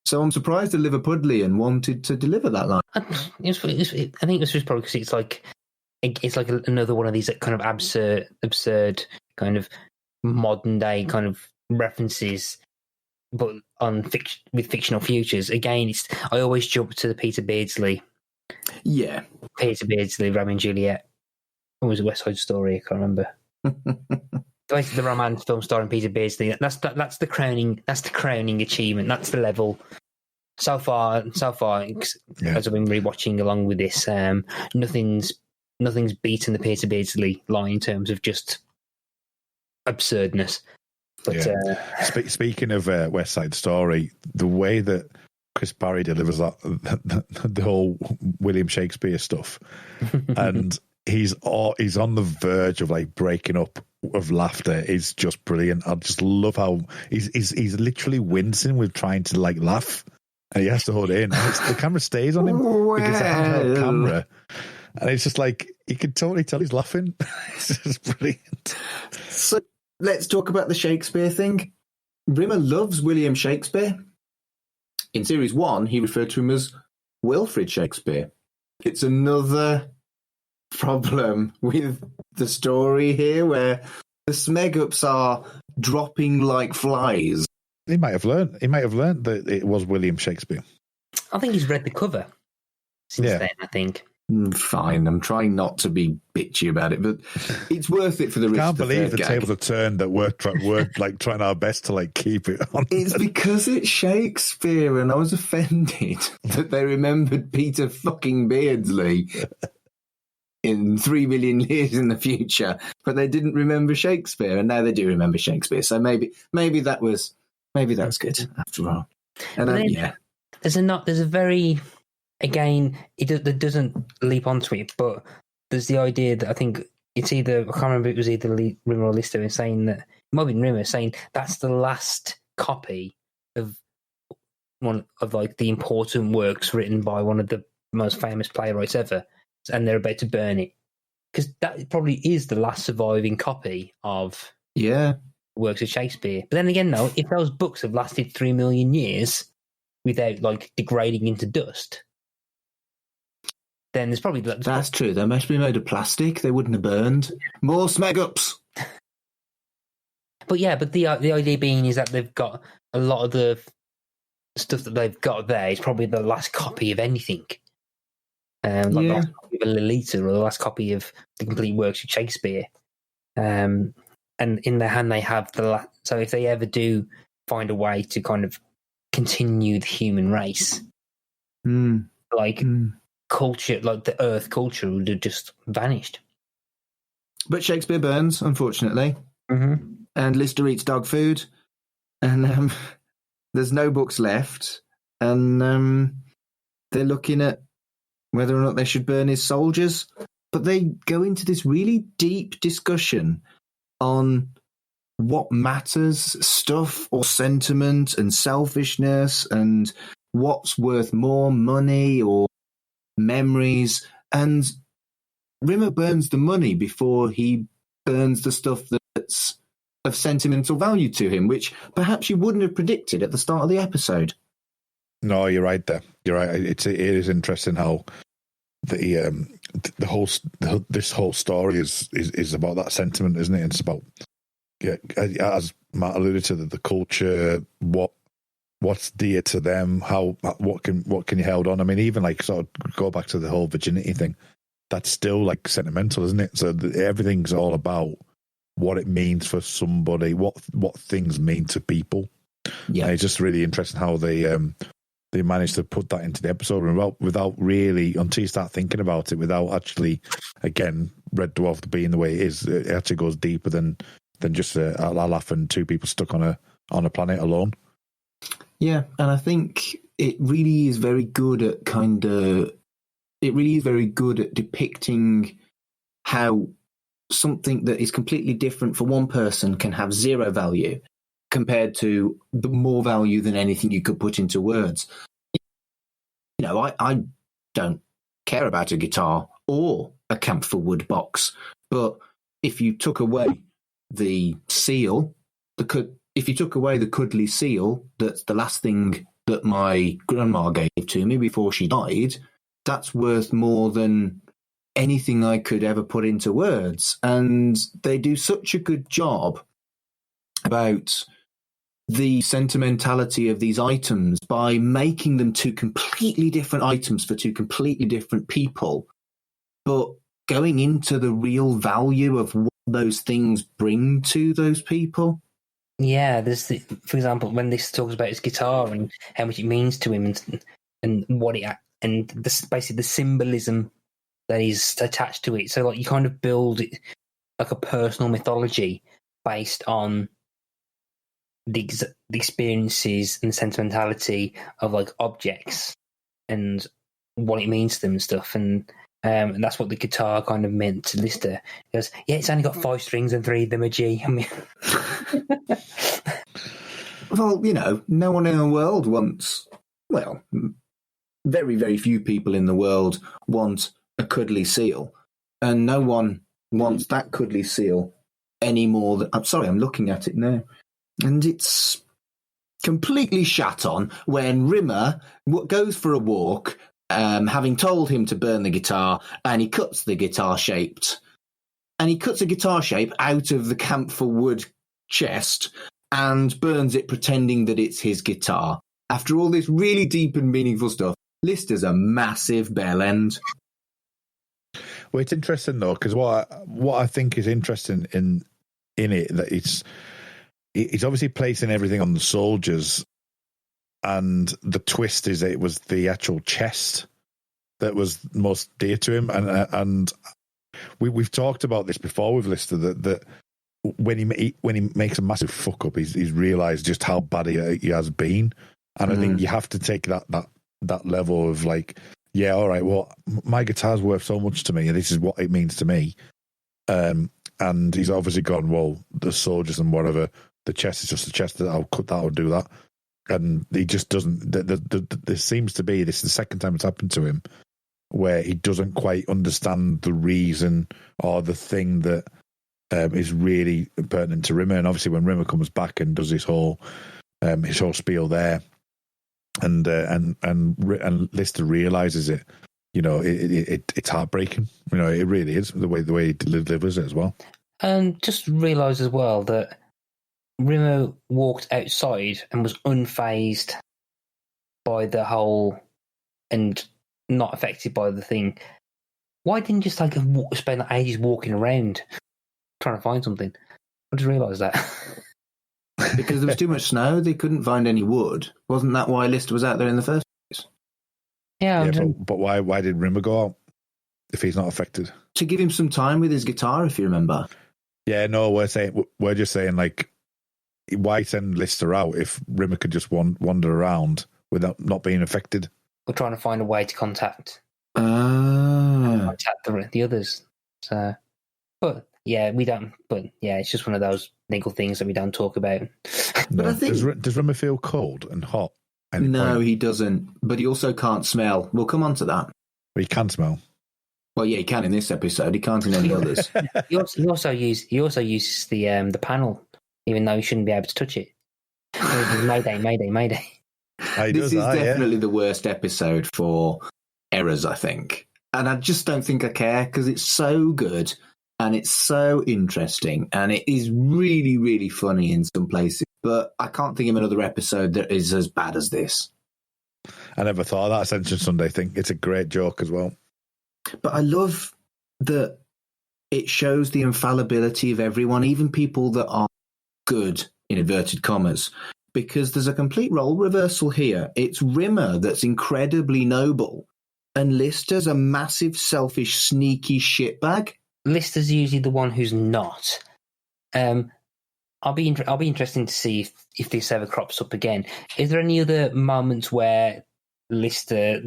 So I'm surprised a Liverpudlian wanted to deliver that line. I think it's just probably because it's like another one of these kind of absurd kind of modern day kind of references, but with fictional futures. Again, I always jump to the Peter Beardsley. Yeah. Peter Beardsley, Romeo and Juliet. Or was it West Side Story? I can't remember. Basically, the romance film starring Peter Beardsley. That's the crowning. That's the crowning achievement. That's the level. So far, as I've been rewatching along with this, nothing's beaten the Peter Beardsley line in terms of just absurdness. But speaking of West Side Story, the way that Chris Barry delivers that the whole William Shakespeare stuff, and he's on the verge of like breaking up of laughter is just brilliant. I just love how he's literally wincing with trying to like laugh, and he has to hold it in. The camera stays on him because it's a handheld camera, and it's just like you can totally tell he's laughing. It's just brilliant. So let's talk about the Shakespeare thing. Rimmer loves William Shakespeare. In series 1, he referred to him as Wilfrid Shakespeare. It's another problem with the story here where the Smeg-ups are dropping like flies. He might have learned that it was William Shakespeare. I think he's read the cover since then, I think. Fine, I'm trying not to be bitchy about it, but it's worth it for the I rich. can't believe the tables have turned that we're like trying our best to like keep it on. It's because it's Shakespeare, and I was offended that they remembered Peter fucking Beardsley in 3 million years in the future, but they didn't remember Shakespeare, and now they do remember Shakespeare. So maybe that's good after all. And there's a very, again, it doesn't leap onto it, but there's the idea that I think it's either, I can't remember, it was either Rimmer or Lister saying that, it might have been Rimmer saying that's the last copy of one of like the important works written by one of the most famous playwrights ever, and they're about to burn it. Because that probably is the last surviving copy of works of Shakespeare. But then again, though, if those books have lasted 3 million years without like degrading into dust, then there's probably... That's true. They must be made of plastic. They wouldn't have burned. More Smeg-ups! But the idea being is that they've got a lot of the stuff that they've got there is probably the last copy of anything. The last copy of a Lolita or the last copy of the complete works of Shakespeare. And in their hand they have so if they ever do find a way to kind of continue the human race, culture, like the Earth culture would have just vanished. But Shakespeare burns, unfortunately. Mm-hmm. And Lister eats dog food. And there's no books left. And they're looking at whether or not they should burn his soldiers. But they go into this really deep discussion on what matters, stuff or sentiment and selfishness, and what's worth more, money or memories. And Rimmer burns the money before he burns the stuff that's of sentimental value to him, which perhaps you wouldn't have predicted at the start of the episode. No, you're right there. You're right. It is interesting how this whole story is about that sentiment, isn't it? It's about, as Matt alluded to, the culture, what what's dear to them, what can you hold on. I mean, even like sort of go back to the whole virginity thing. That's still like sentimental, isn't it? So everything's all about what it means for somebody, what things mean to people. Yeah, and it's just really interesting how they managed to put that into the episode without really, until you start thinking about it, without actually, again, Red Dwarf being the way it is, it actually goes deeper than just a laugh and two people stuck on a planet alone. Yeah, and I think it really is very good at depicting how something that is completely different for one person can have zero value compared to the more value than anything you could put into words. You know, I don't care about a guitar or a camphor wood box, but if you took away the seal, if you took away the cuddly seal, that's the last thing that my grandma gave to me before she died, that's worth more than anything I could ever put into words. And they do such a good job about the sentimentality of these items by making them two completely different items for two completely different people, but going into the real value of what those things bring to those people. Yeah, for example, when this talks about his guitar and how much it means to him, and what it and basically the symbolism that is attached to it. So like you kind of build it like a personal mythology based on the experiences and sentimentality of like objects and what it means to them and stuff. And that's what the guitar kind of meant to Lister. He goes, yeah, it's only got 5 strings and 3 of them are G. I mean, well, you know, no one in the world wants, well, very, very few people in the world want a cuddly seal, and no one wants that cuddly seal any more than, I'm sorry, I'm looking at it now, and it's completely shat on when Rimmer goes for a walk, having told him to burn the guitar, and he cuts a guitar shape out of the camphor wood chest and burns it, pretending that it's his guitar. After all this really deep and meaningful stuff, Lister's a massive bell end. Well, it's interesting though, because what I think is interesting in it, that it's obviously placing everything on the soldiers, and the twist is that it was the actual chest that was most dear to him, and we've talked about this before with Lister, that when he makes a massive fuck up, he's realised just how bad he has been, and I think you have to take that level of like, yeah, all right, well, my guitar's worth so much to me, and this is what it means to me. And he's obviously gone, well, the soldiers and whatever, the chest is just the chest, that I'll cut that or do that. And he just doesn't, there seems to be, this is the second time it's happened to him, where he doesn't quite understand the reason or the thing that is really pertinent to Rimmer. And obviously when Rimmer comes back and does his whole spiel there, and Lister realizes it, you know, it's heartbreaking. You know, it really is, the way he delivers it as well. And just realise as well that Rimmer walked outside and was unfazed by the whole, and not affected by the thing. Why didn't you just like spend ages walking around trying to find something? I just realised that. Because there was too much snow, they couldn't find any wood. Wasn't that why Lister was out there in the first place? Yeah, but why did Rimmer go out if he's not affected? To give him some time with his guitar, if you remember. Yeah, no, we're just saying, like, why send Lister out if Rimmer could just wander around without not being affected? We're trying to find a way to contact the others. So, but yeah, we don't. But yeah, it's just one of those legal things that we don't talk about. No. But I think, does Rimmer feel cold and hot? No, he doesn't. But he also can't smell. We'll come on to that. But he can smell. Well, yeah, he can in this episode. He can't in any others. He also uses the panel, even though he shouldn't be able to touch it. Mayday, mayday, mayday. This is definitely the worst episode for errors, I think. And I just don't think I care, because it's so good and it's so interesting and it is really, really funny in some places. but I can't think of another episode that is as bad as this. I never thought of that Ascension Sunday thing. It's a great joke as well. But I love that it shows the infallibility of everyone, even people that are good, in inverted commas, because there's a complete role reversal here. It's Rimmer that's incredibly noble, and Lister's a massive, selfish, sneaky shitbag. Lister's usually the one who's not. I'll be interested to see if this ever crops up again. Is there any other moments where Lister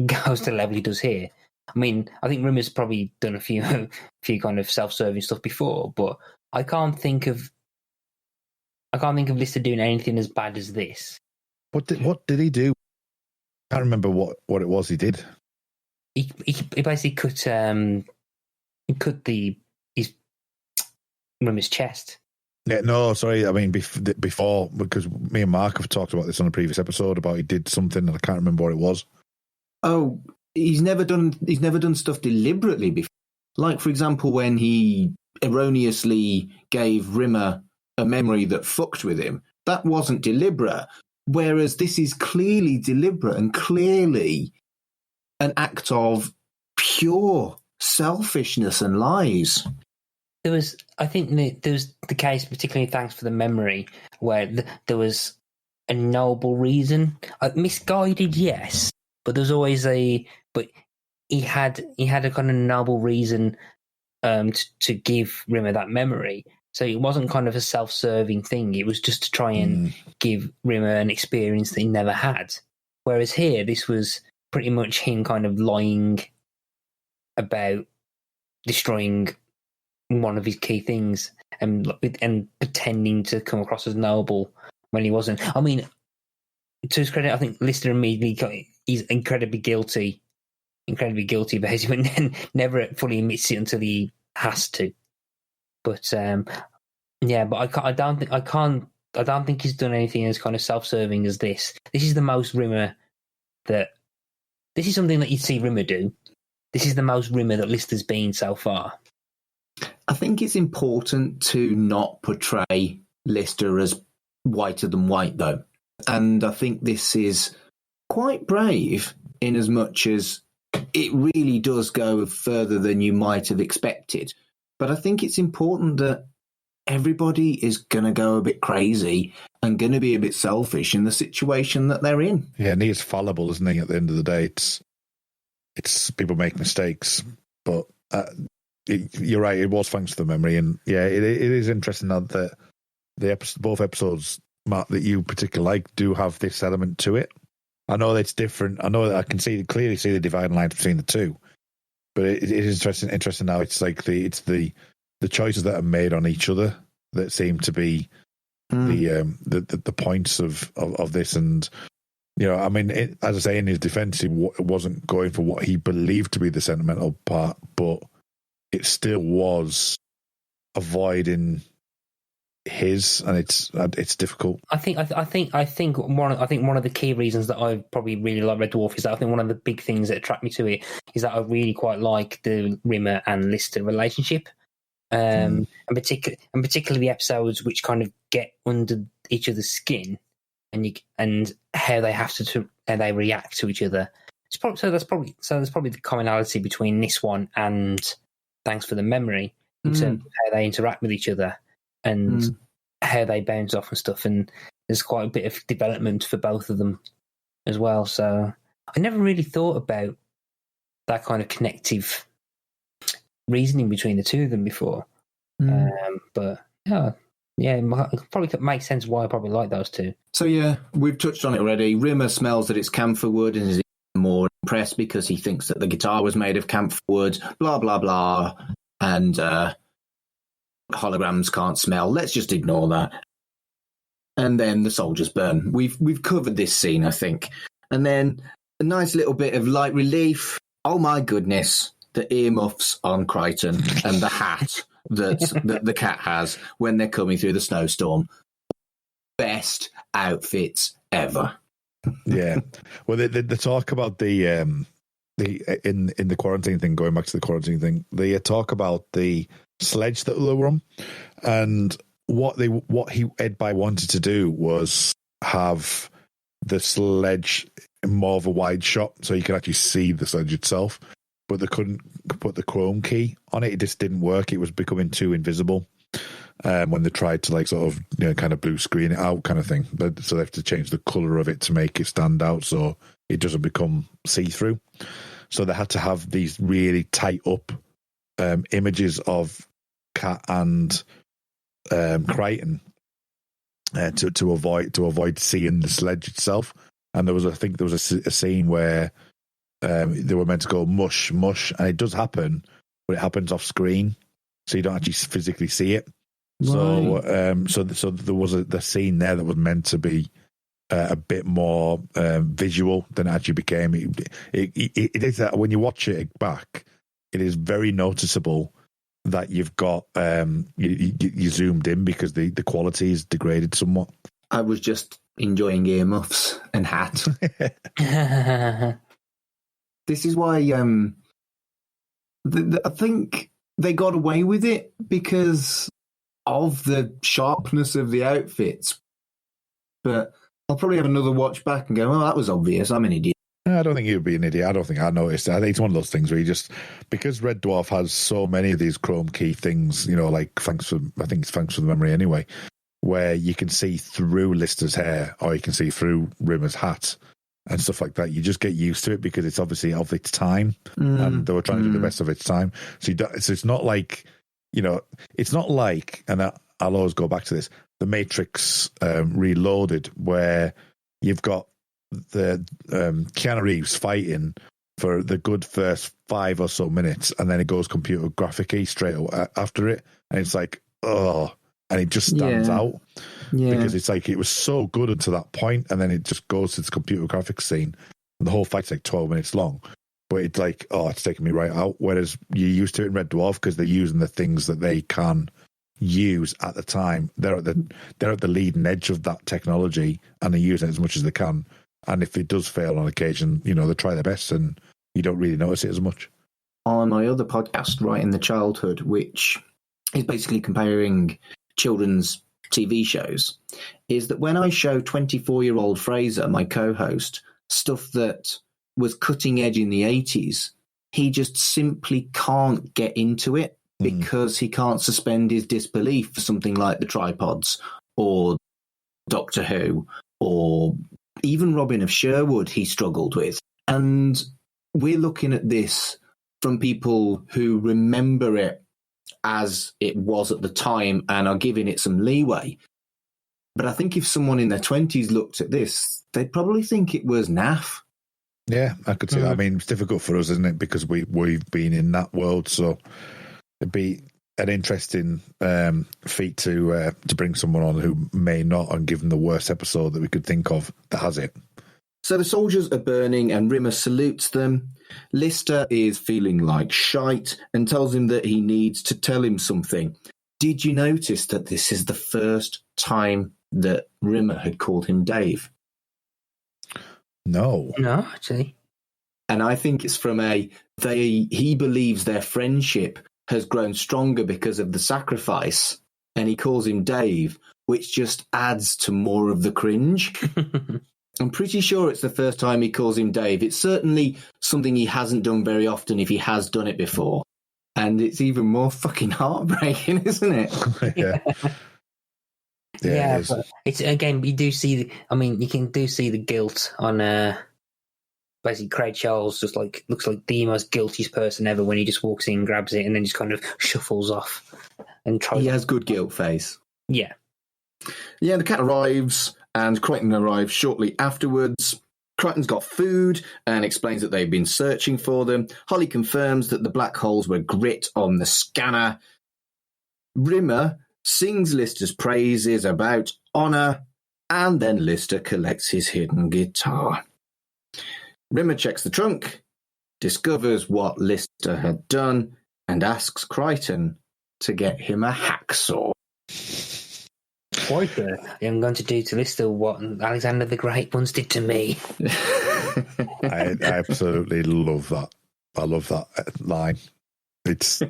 goes to the level he does here? I mean, I think Rimmer's probably done a few kind of self-serving stuff before, but I can't think of Lister doing anything as bad as this. What did he do? I can't remember what it was he did. He basically cut his Rimmer's chest. Yeah, no, sorry. I mean, before, because me and Mark have talked about this on a previous episode about he did something and I can't remember what it was. Oh, he's never done stuff deliberately before. Like, for example, when he erroneously gave Rimmer a memory that fucked with him, that wasn't deliberate. Whereas this is clearly deliberate and clearly an act of pure selfishness and lies. I think there was the case, particularly thanks for the memory, where there was a noble reason. Misguided, yes, but there's always but he had a kind of noble reason to give Rimmer that memory. So it wasn't kind of a self-serving thing. It was just to try and give Rimmer an experience that he never had. Whereas here, this was pretty much him kind of lying about destroying one of his key things and pretending to come across as noble when he wasn't. I mean, to his credit, I think Lister immediately he's incredibly guilty basically, and then never fully admits it until he has to. But I don't think he's done anything as kind of self-serving as this. This is the most Rimmer this is something that you'd see Rimmer do. This is the most Rimmer that Lister's been so far. I think it's important to not portray Lister as whiter than white, though. And I think this is quite brave in as much as it really does go further than you might have expected. But I think it's important that everybody is going to go a bit crazy and going to be a bit selfish in the situation that they're in. Yeah, and he's fallible, isn't he? At the end of the day, it's people make mistakes, but you're right. It was thanks to the memory, and yeah, it is interesting that both episodes, Matt, that you particularly like, do have this element to it. I know that it's different. I know that I can clearly see the dividing line between the two, but it is interesting now. It's like the choices that are made on each other that seem to be the points of this. And you know, I mean, as I say, in his defence, he wasn't going for what he believed to be the sentimental part, but it still was avoiding his, and it's difficult. I think one of the key reasons that I probably really like Red Dwarf is that I think one of the big things that attract me to it is that I really quite like the Rimmer and Lister relationship, and particularly the episodes which kind of get under each other's skin, and how they have to how they react to each other. There's probably the commonality between this one and Thanks for the Memory in terms of how they interact with each other and how they bounce off and stuff. And there's quite a bit of development for both of them as well. So I never really thought about that kind of connective reasoning between the two of them before. But yeah, it probably makes sense why I probably like those two. So yeah, we've touched on it already. Rimmer smells that it's camphor wood and is more impressed because he thinks that the guitar was made of camphor wood, blah, blah, blah. And holograms can't smell. Let's just ignore that. And then the soldiers burn. We've covered this scene, I think. And then a nice little bit of light relief. Oh my goodness, the earmuffs on Crichton and the hat that the cat has when they're coming through the snowstorm. Best outfits ever. Yeah. Well, they talk about the in the quarantine thing, going back to the quarantine thing, they talk about the sledge that they were on, and what Edby wanted to do was have the sledge more of a wide shot, so you could actually see the sledge itself. But they couldn't put the chrome key on it. It just didn't work. It was becoming too invisible when they tried to like sort of kind of blue screen it out kind of thing. So they have to change the colour of it to make it stand out so it doesn't become see-through. So they had to have these really tight up images of Cat and Crichton to avoid seeing the sledge itself. And I think there was a scene where they were meant to go mush, and it does happen, but it happens off screen, so you don't actually physically see it. Right. So there was the scene there that was meant to be a bit more visual than it actually became. It is that when you watch it back, it is very noticeable that you've got you zoomed in because the quality is degraded somewhat. I was just enjoying earmuffs and hat. This is why I think they got away with it because of the sharpness of the outfits. But I'll probably have another watch back and go, oh, that was obvious. I'm an idiot. I don't think you'd be an idiot. I don't think I noticed it. I think it's one of those things where you just, because Red Dwarf has so many of these chrome key things, like thanks for the memory anyway, where you can see through Lister's hair or you can see through Rimmer's hat and stuff like that. You just get used to it because it's obviously of its time and they were trying to do the best of its time. So, so it's not like, it's not like, and I'll always go back to this, The Matrix Reloaded, where you've got the Keanu Reeves fighting for the good first 5 or so minutes, and then it goes computer graphic-y straight after it, and it's like, oh, and it just stands out because it's like it was so good until that point, and then it just goes to this computer graphics scene, and the whole fight's like 12 minutes long. But it's like, oh, it's taking me right out. Whereas you're used to it in Red Dwarf because they're using the things that they can use at the time. They're at the leading edge of that technology, and they use it as much as they can. And if it does fail on occasion, they try their best, and you don't really notice it as much. On my other podcast, Right in the Childhood, which is basically comparing children's TV shows, is that when I show 24-year-old Fraser, my co-host, stuff that was cutting edge in the 80s, he just simply can't get into it because he can't suspend his disbelief for something like the tripods or Doctor Who or even Robin of Sherwood he struggled with. And we're looking at this from people who remember it as it was at the time and are giving it some leeway. But I think if someone in their 20s looked at this, they'd probably think it was naff. Yeah, I could see that. I mean, it's difficult for us, isn't it? Because we've been in that world, so it'd be an interesting feat to bring someone on who may not, and give them the worst episode that we could think of that has it. So the soldiers are burning and Rimmer salutes them. Lister is feeling like shite and tells him that he needs to tell him something. Did you notice that this is the first time that Rimmer had called him Dave? No, actually. And I think it's from he believes their friendship has grown stronger because of the sacrifice, and he calls him Dave, which just adds to more of the cringe. I'm pretty sure it's the first time he calls him Dave. It's certainly something he hasn't done very often if he has done it before. And it's even more fucking heartbreaking, isn't it? Yeah. Yeah, but it's, again, you can see the guilt on basically Craig Charles just looks like the most guiltiest person ever when he just walks in, grabs it, and then just kind of shuffles off and tries. He has good guilt face. Yeah. Yeah, the cat arrives, and Crichton arrives shortly afterwards. Crichton's got food and explains that they've been searching for them. Holly confirms that the black holes were grit on the scanner. Rimmer sings Lister's praises about honour, and then Lister collects his hidden guitar. Rimmer checks the trunk, discovers what Lister had done, and asks Crichton to get him a hacksaw. I'm going to do to Lister what Alexander the Great once did to me. I absolutely love that. I love that line. It's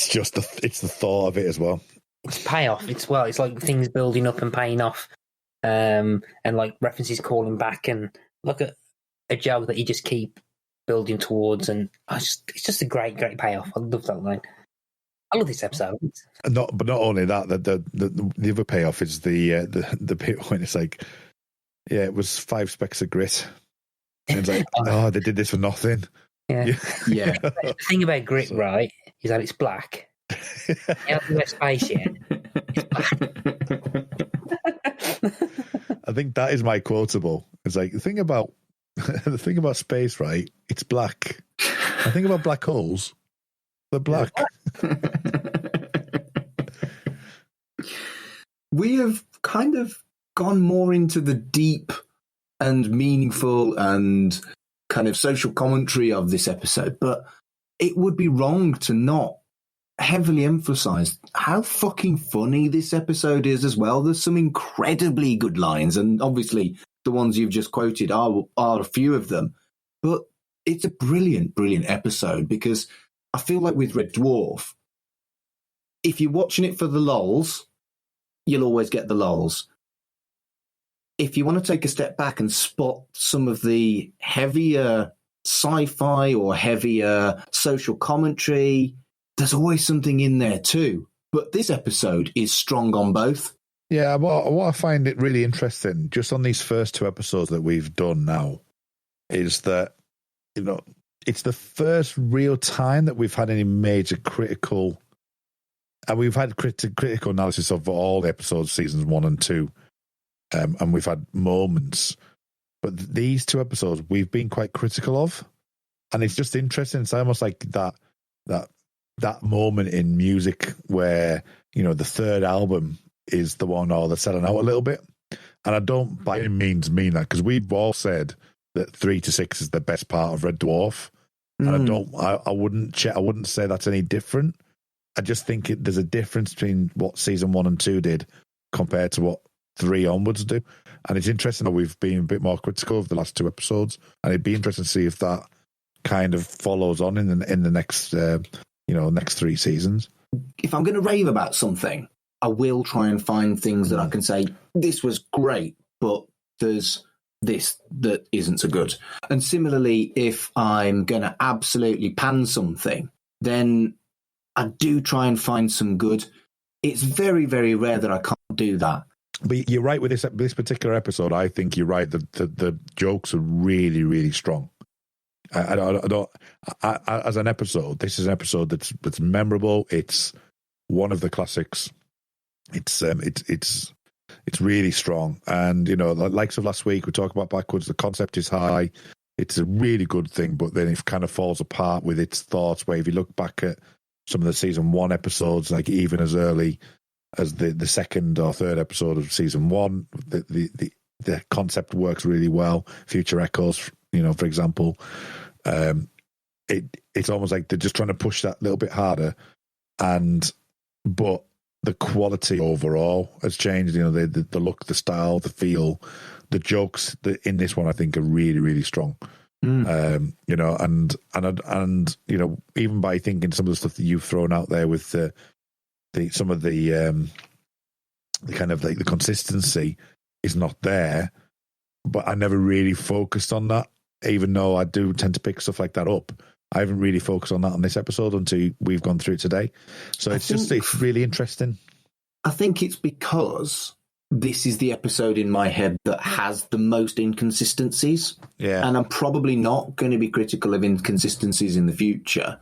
just the thought of it as well. it's payoff. It's like things building up and paying off, and like references calling back, and look at a joke that you just keep building towards, and it's just a great payoff. I love that line. I love this episode. But not only that, the other payoff is the bit when it's like, yeah, it was 5 specks of grit. And it's like, oh, they did this for nothing. Yeah. Yeah. The thing about grit, right, is that it's black. You haven't got space yet. It's black. I think that is my quotable. It's like the thing about space, right? It's black. The thing about black holes, they're black. We have kind of gone more into the deep and meaningful and kind of social commentary of this episode, but it would be wrong to not heavily emphasize how fucking funny this episode is as well. There's some incredibly good lines, and obviously the ones you've just quoted are a few of them, but it's a brilliant episode because I feel like with Red Dwarf, if you're watching it for the lols, you'll always get the lols. If you want to take a step back and spot some of the heavier sci-fi or heavier social commentary, there's always something in there too. But this episode is strong on both. Yeah, what I find it really interesting, just on these first 2 episodes that we've done now, is that, you know, it's the first real time that we've had any major critical, and we've had critical analysis of all the episodes, seasons 1 and 2, and we've had moments. But these 2 episodes we've been quite critical of, and it's just interesting. It's almost like that moment in music where, you know, the third album is the one that's selling out a little bit. And I don't by any means mean that, because we've all said that 3 to 6 is the best part of Red Dwarf. And I wouldn't say that's any different. I just think there's a difference between what season 1 and 2 did compared to what 3 onwards do. And it's interesting that we've been a bit more critical of the last 2 episodes. And it'd be interesting to see if that kind of follows on in the next, next 3 seasons. If I'm going to rave about something, I will try and find things that I can say, this was great, but there's this that isn't so good. And similarly, if I'm going to absolutely pan something, then I do try and find some good. It's very, very rare that I can't do that. But you're right with this particular episode. I think you're right. The jokes are really, really strong. I don't. As an episode, this is an episode that's memorable. It's one of the classics. It's really strong, and you know, the likes of last week, we talked about backwards. The concept is high. It's a really good thing, but then it kind of falls apart with its thoughts. Where if you look back at some of the season 1 episodes, like even as early as the second or third episode of season 1, the concept works really well. Future Echoes, you know, for example, it's almost like they're just trying to push that a little bit harder, but the quality overall has changed. You know, the look, the style, the feel, the jokes in this one, I think, are really, really strong. You know, and you know, even by thinking some of the stuff that you've thrown out there with some of the kind of like the consistency is not there, but I never really focused on that, even though I do tend to pick stuff like that up. I haven't really focused on that on this episode until we've gone through it today. So it's really interesting. I think it's because this is the episode in my head that has the most inconsistencies. Yeah. And I'm probably not going to be critical of inconsistencies in the future.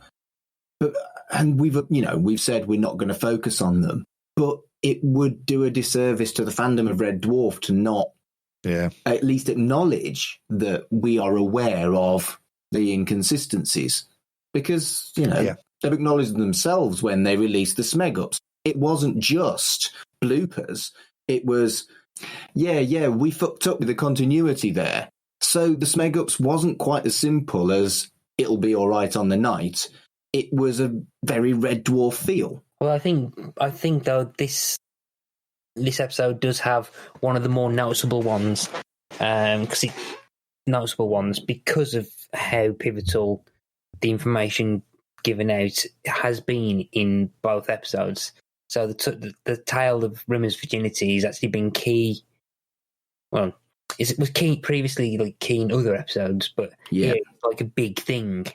And we've said we're not going to focus on them. But it would do a disservice to the fandom of Red Dwarf to not at least acknowledge that we are aware of the inconsistencies, because they've acknowledged themselves when they released the Smeg Ups. It wasn't just bloopers. It was, we fucked up with the continuity there. So the Smeg Ups wasn't quite as simple as it'll be all right on the night. It was a very Red Dwarf feel. Well, I think though this episode does have one of the more noticeable ones, because of how pivotal the information given out has been in both episodes. So the tale of Rimmer's virginity has actually been key. Well, it was key previously, like key in other episodes, but Yeah. here it's like a big thing.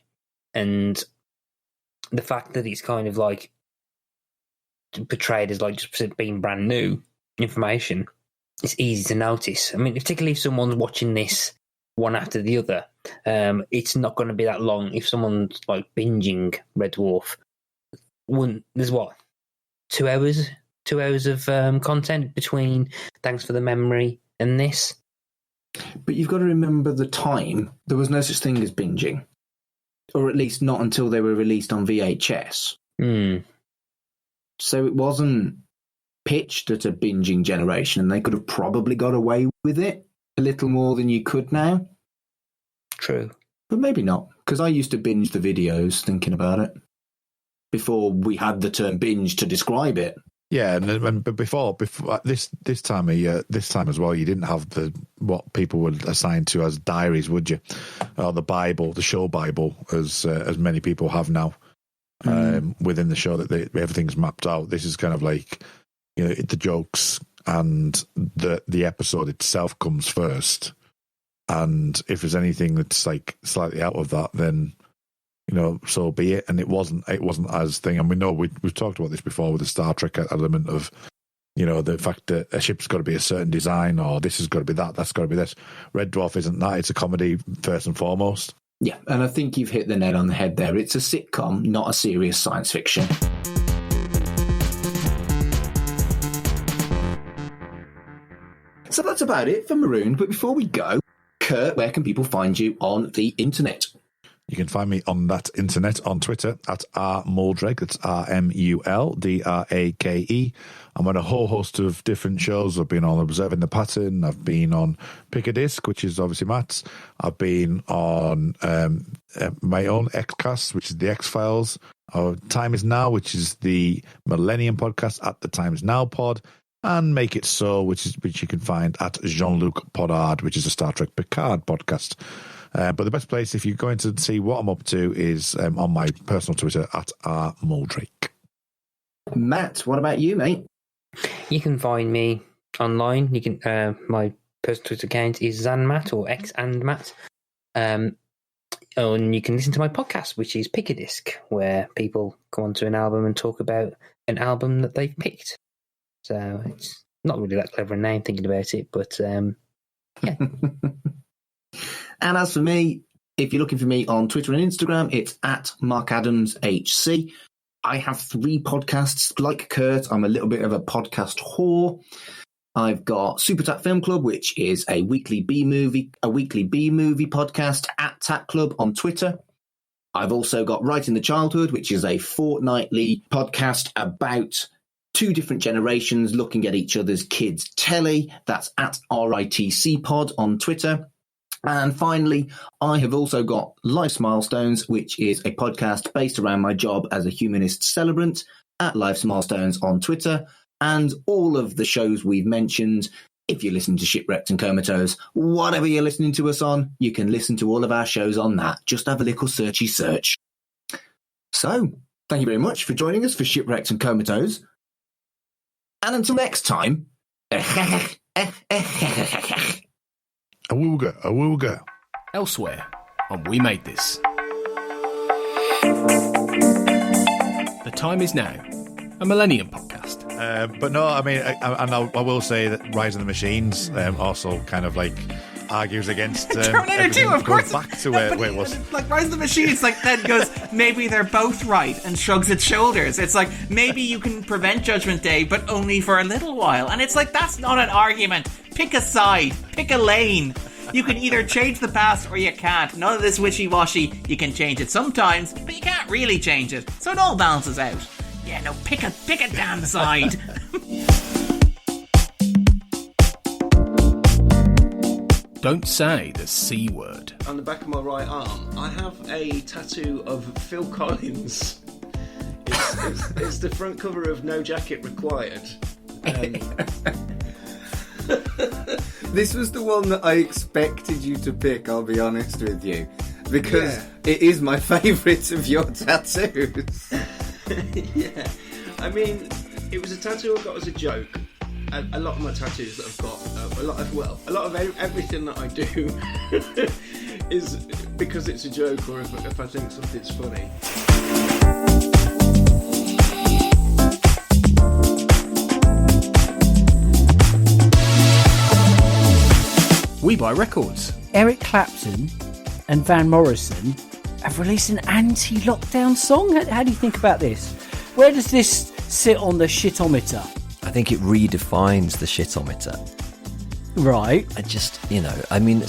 And the fact that it's kind of like portrayed as like just being brand new information, it's easy to notice. I mean, particularly if someone's watching this one after the other, it's not going to be that long. If someone's like binging Red Dwarf, there's what, 2 hours of content between Thanks for the Memory and this. But you've got to remember the time. There was no such thing as binging, or at least not until they were released on VHS. So it wasn't pitched at a binging generation, and they could have probably got away with it a little more than you could now. True. But maybe not, because I used to binge the videos thinking about it before we had the term binge to describe it. Yeah, but before this time of year, this time as well, you didn't have what people would assign to as diaries, would you? Or the Bible, the show Bible, as many people have now within the show, that everything's mapped out. This is kind of like, you know, the jokes and the episode itself comes first, and if there's anything that's like slightly out of that, then, you know, so be it. And it wasn't as thing. And we know we've talked about this before with the Star Trek element of, you know, the fact that a ship's got to be a certain design, or this has got to be that, that's got to be this. Red Dwarf isn't that. It's a comedy first and foremost. Yeah, and I think you've hit the nail on the head there. It's a sitcom, not a serious science fiction. So that's about it for Marooned. But before we go, Kurt, where can people find you on the internet? You can find me on that internet on Twitter at rmuldrake. That's RMULDRAKE. I'm on a whole host of different shows. I've been on Observing the Pattern. I've been on Pick a Disc, which is obviously Matt's. I've been on my own Xcast, which is the X-Files. Time is Now, which is the Millennium podcast at the Time is Now pod. And Make It So, which you can find at Jean-Luc Podard, which is a Star Trek Picard podcast. But the best place, if you're going to see what I'm up to, is on my personal Twitter at rmuldrake. Matt, what about you, mate? You can find me online. You can my personal Twitter account is ZanMatt or XandMatt. And you can listen to my podcast, which is Pick a Disc, where people go onto an album and talk about an album that they've picked. So it's not really that clever a name thinking about it, but yeah. And as for me, if you're looking for me on Twitter and Instagram, it's at MarkAdamsHC. I have 3 podcasts. Like Kurt, I'm a little bit of a podcast whore. I've got Super Tat Film Club, which is a weekly B movie podcast at Tat Club on Twitter. I've also got Right in the Childhood, which is a fortnightly podcast about 2 different generations looking at each other's kids' telly. That's at RITC Pod on Twitter. And finally, I have also got Life's Milestones, which is a podcast based around my job as a humanist celebrant at Life's Milestones on Twitter. And all of the shows we've mentioned, if you're listening to Shipwrecked and Comatose, whatever you're listening to us on, you can listen to all of our shows on that. Just have a little searchy search. So, thank you very much for joining us for Shipwrecked and Comatose. And until next time... Awooga. Elsewhere on We Made This. The Time is Now, a Millennium podcast. But no, I mean, I will say that Rise of the Machines also kind of like argues against Terminator 2, of course. Back to where it was. Like Rise of the Machines, like then goes, maybe they're both right, and shrugs its shoulders. It's like, maybe you can prevent Judgment Day, but only for a little while. And it's like, that's not an argument. Pick a side. Pick a lane. You can either change the past or you can't. None of this wishy-washy. You can change it sometimes, but you can't really change it. So it all balances out. Yeah, no, pick a damn side. Don't say the C word. On the back of my right arm, I have a tattoo of Phil Collins. It's the front cover of No Jacket Required. This was the one that I expected you to pick, I'll be honest with you. Because it is my favourite of your tattoos. Yeah. I mean, It was a tattoo I got as a joke. A lot of my tattoos that I've got, a lot of everything that I do is because it's a joke or if I think something's funny. We Buy Records. Eric Clapton and Van Morrison have released an anti-lockdown song. How do you think about this? Where does this sit on the shitometer? I think it redefines the shitometer. Right.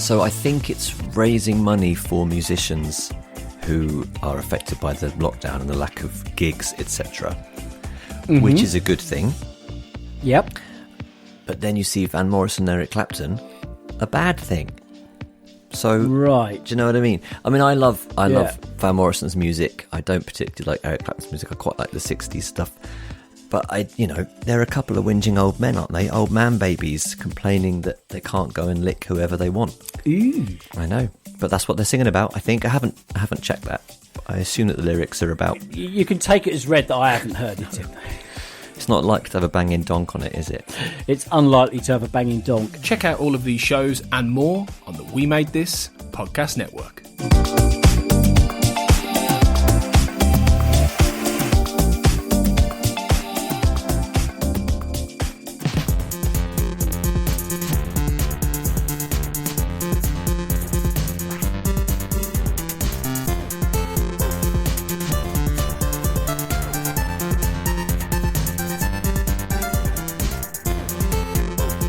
So I think it's raising money for musicians who are affected by the lockdown and the lack of gigs, etc., which is a good thing. Yep. But then you see Van Morrison and Eric Clapton, a bad thing. So, right. Do you know what I mean? I love Van Morrison's music. I don't particularly like Eric Clapton's music. I quite like the 60s stuff. But they're a couple of whinging old men, aren't they? Old man babies complaining that they can't go and lick whoever they want. Ooh. I know, but that's what they're singing about. I think I haven't checked that. I assume that the lyrics are about. You can take it as read that I haven't heard it. It's not likely to have a banging donk on it, is it? It's unlikely to have a banging donk. Check out all of these shows and more on the We Made This podcast network.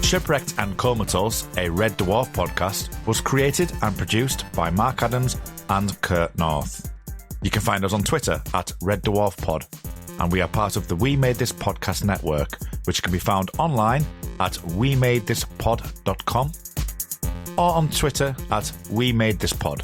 Shipwrecked and Comatose, a Red Dwarf podcast, was created and produced by Mark Adams and Kurt North. You can find us on Twitter at Red Dwarf Pod, and we are part of the We Made This podcast network, which can be found online at wemadethispod.com or on Twitter at We Made This Pod.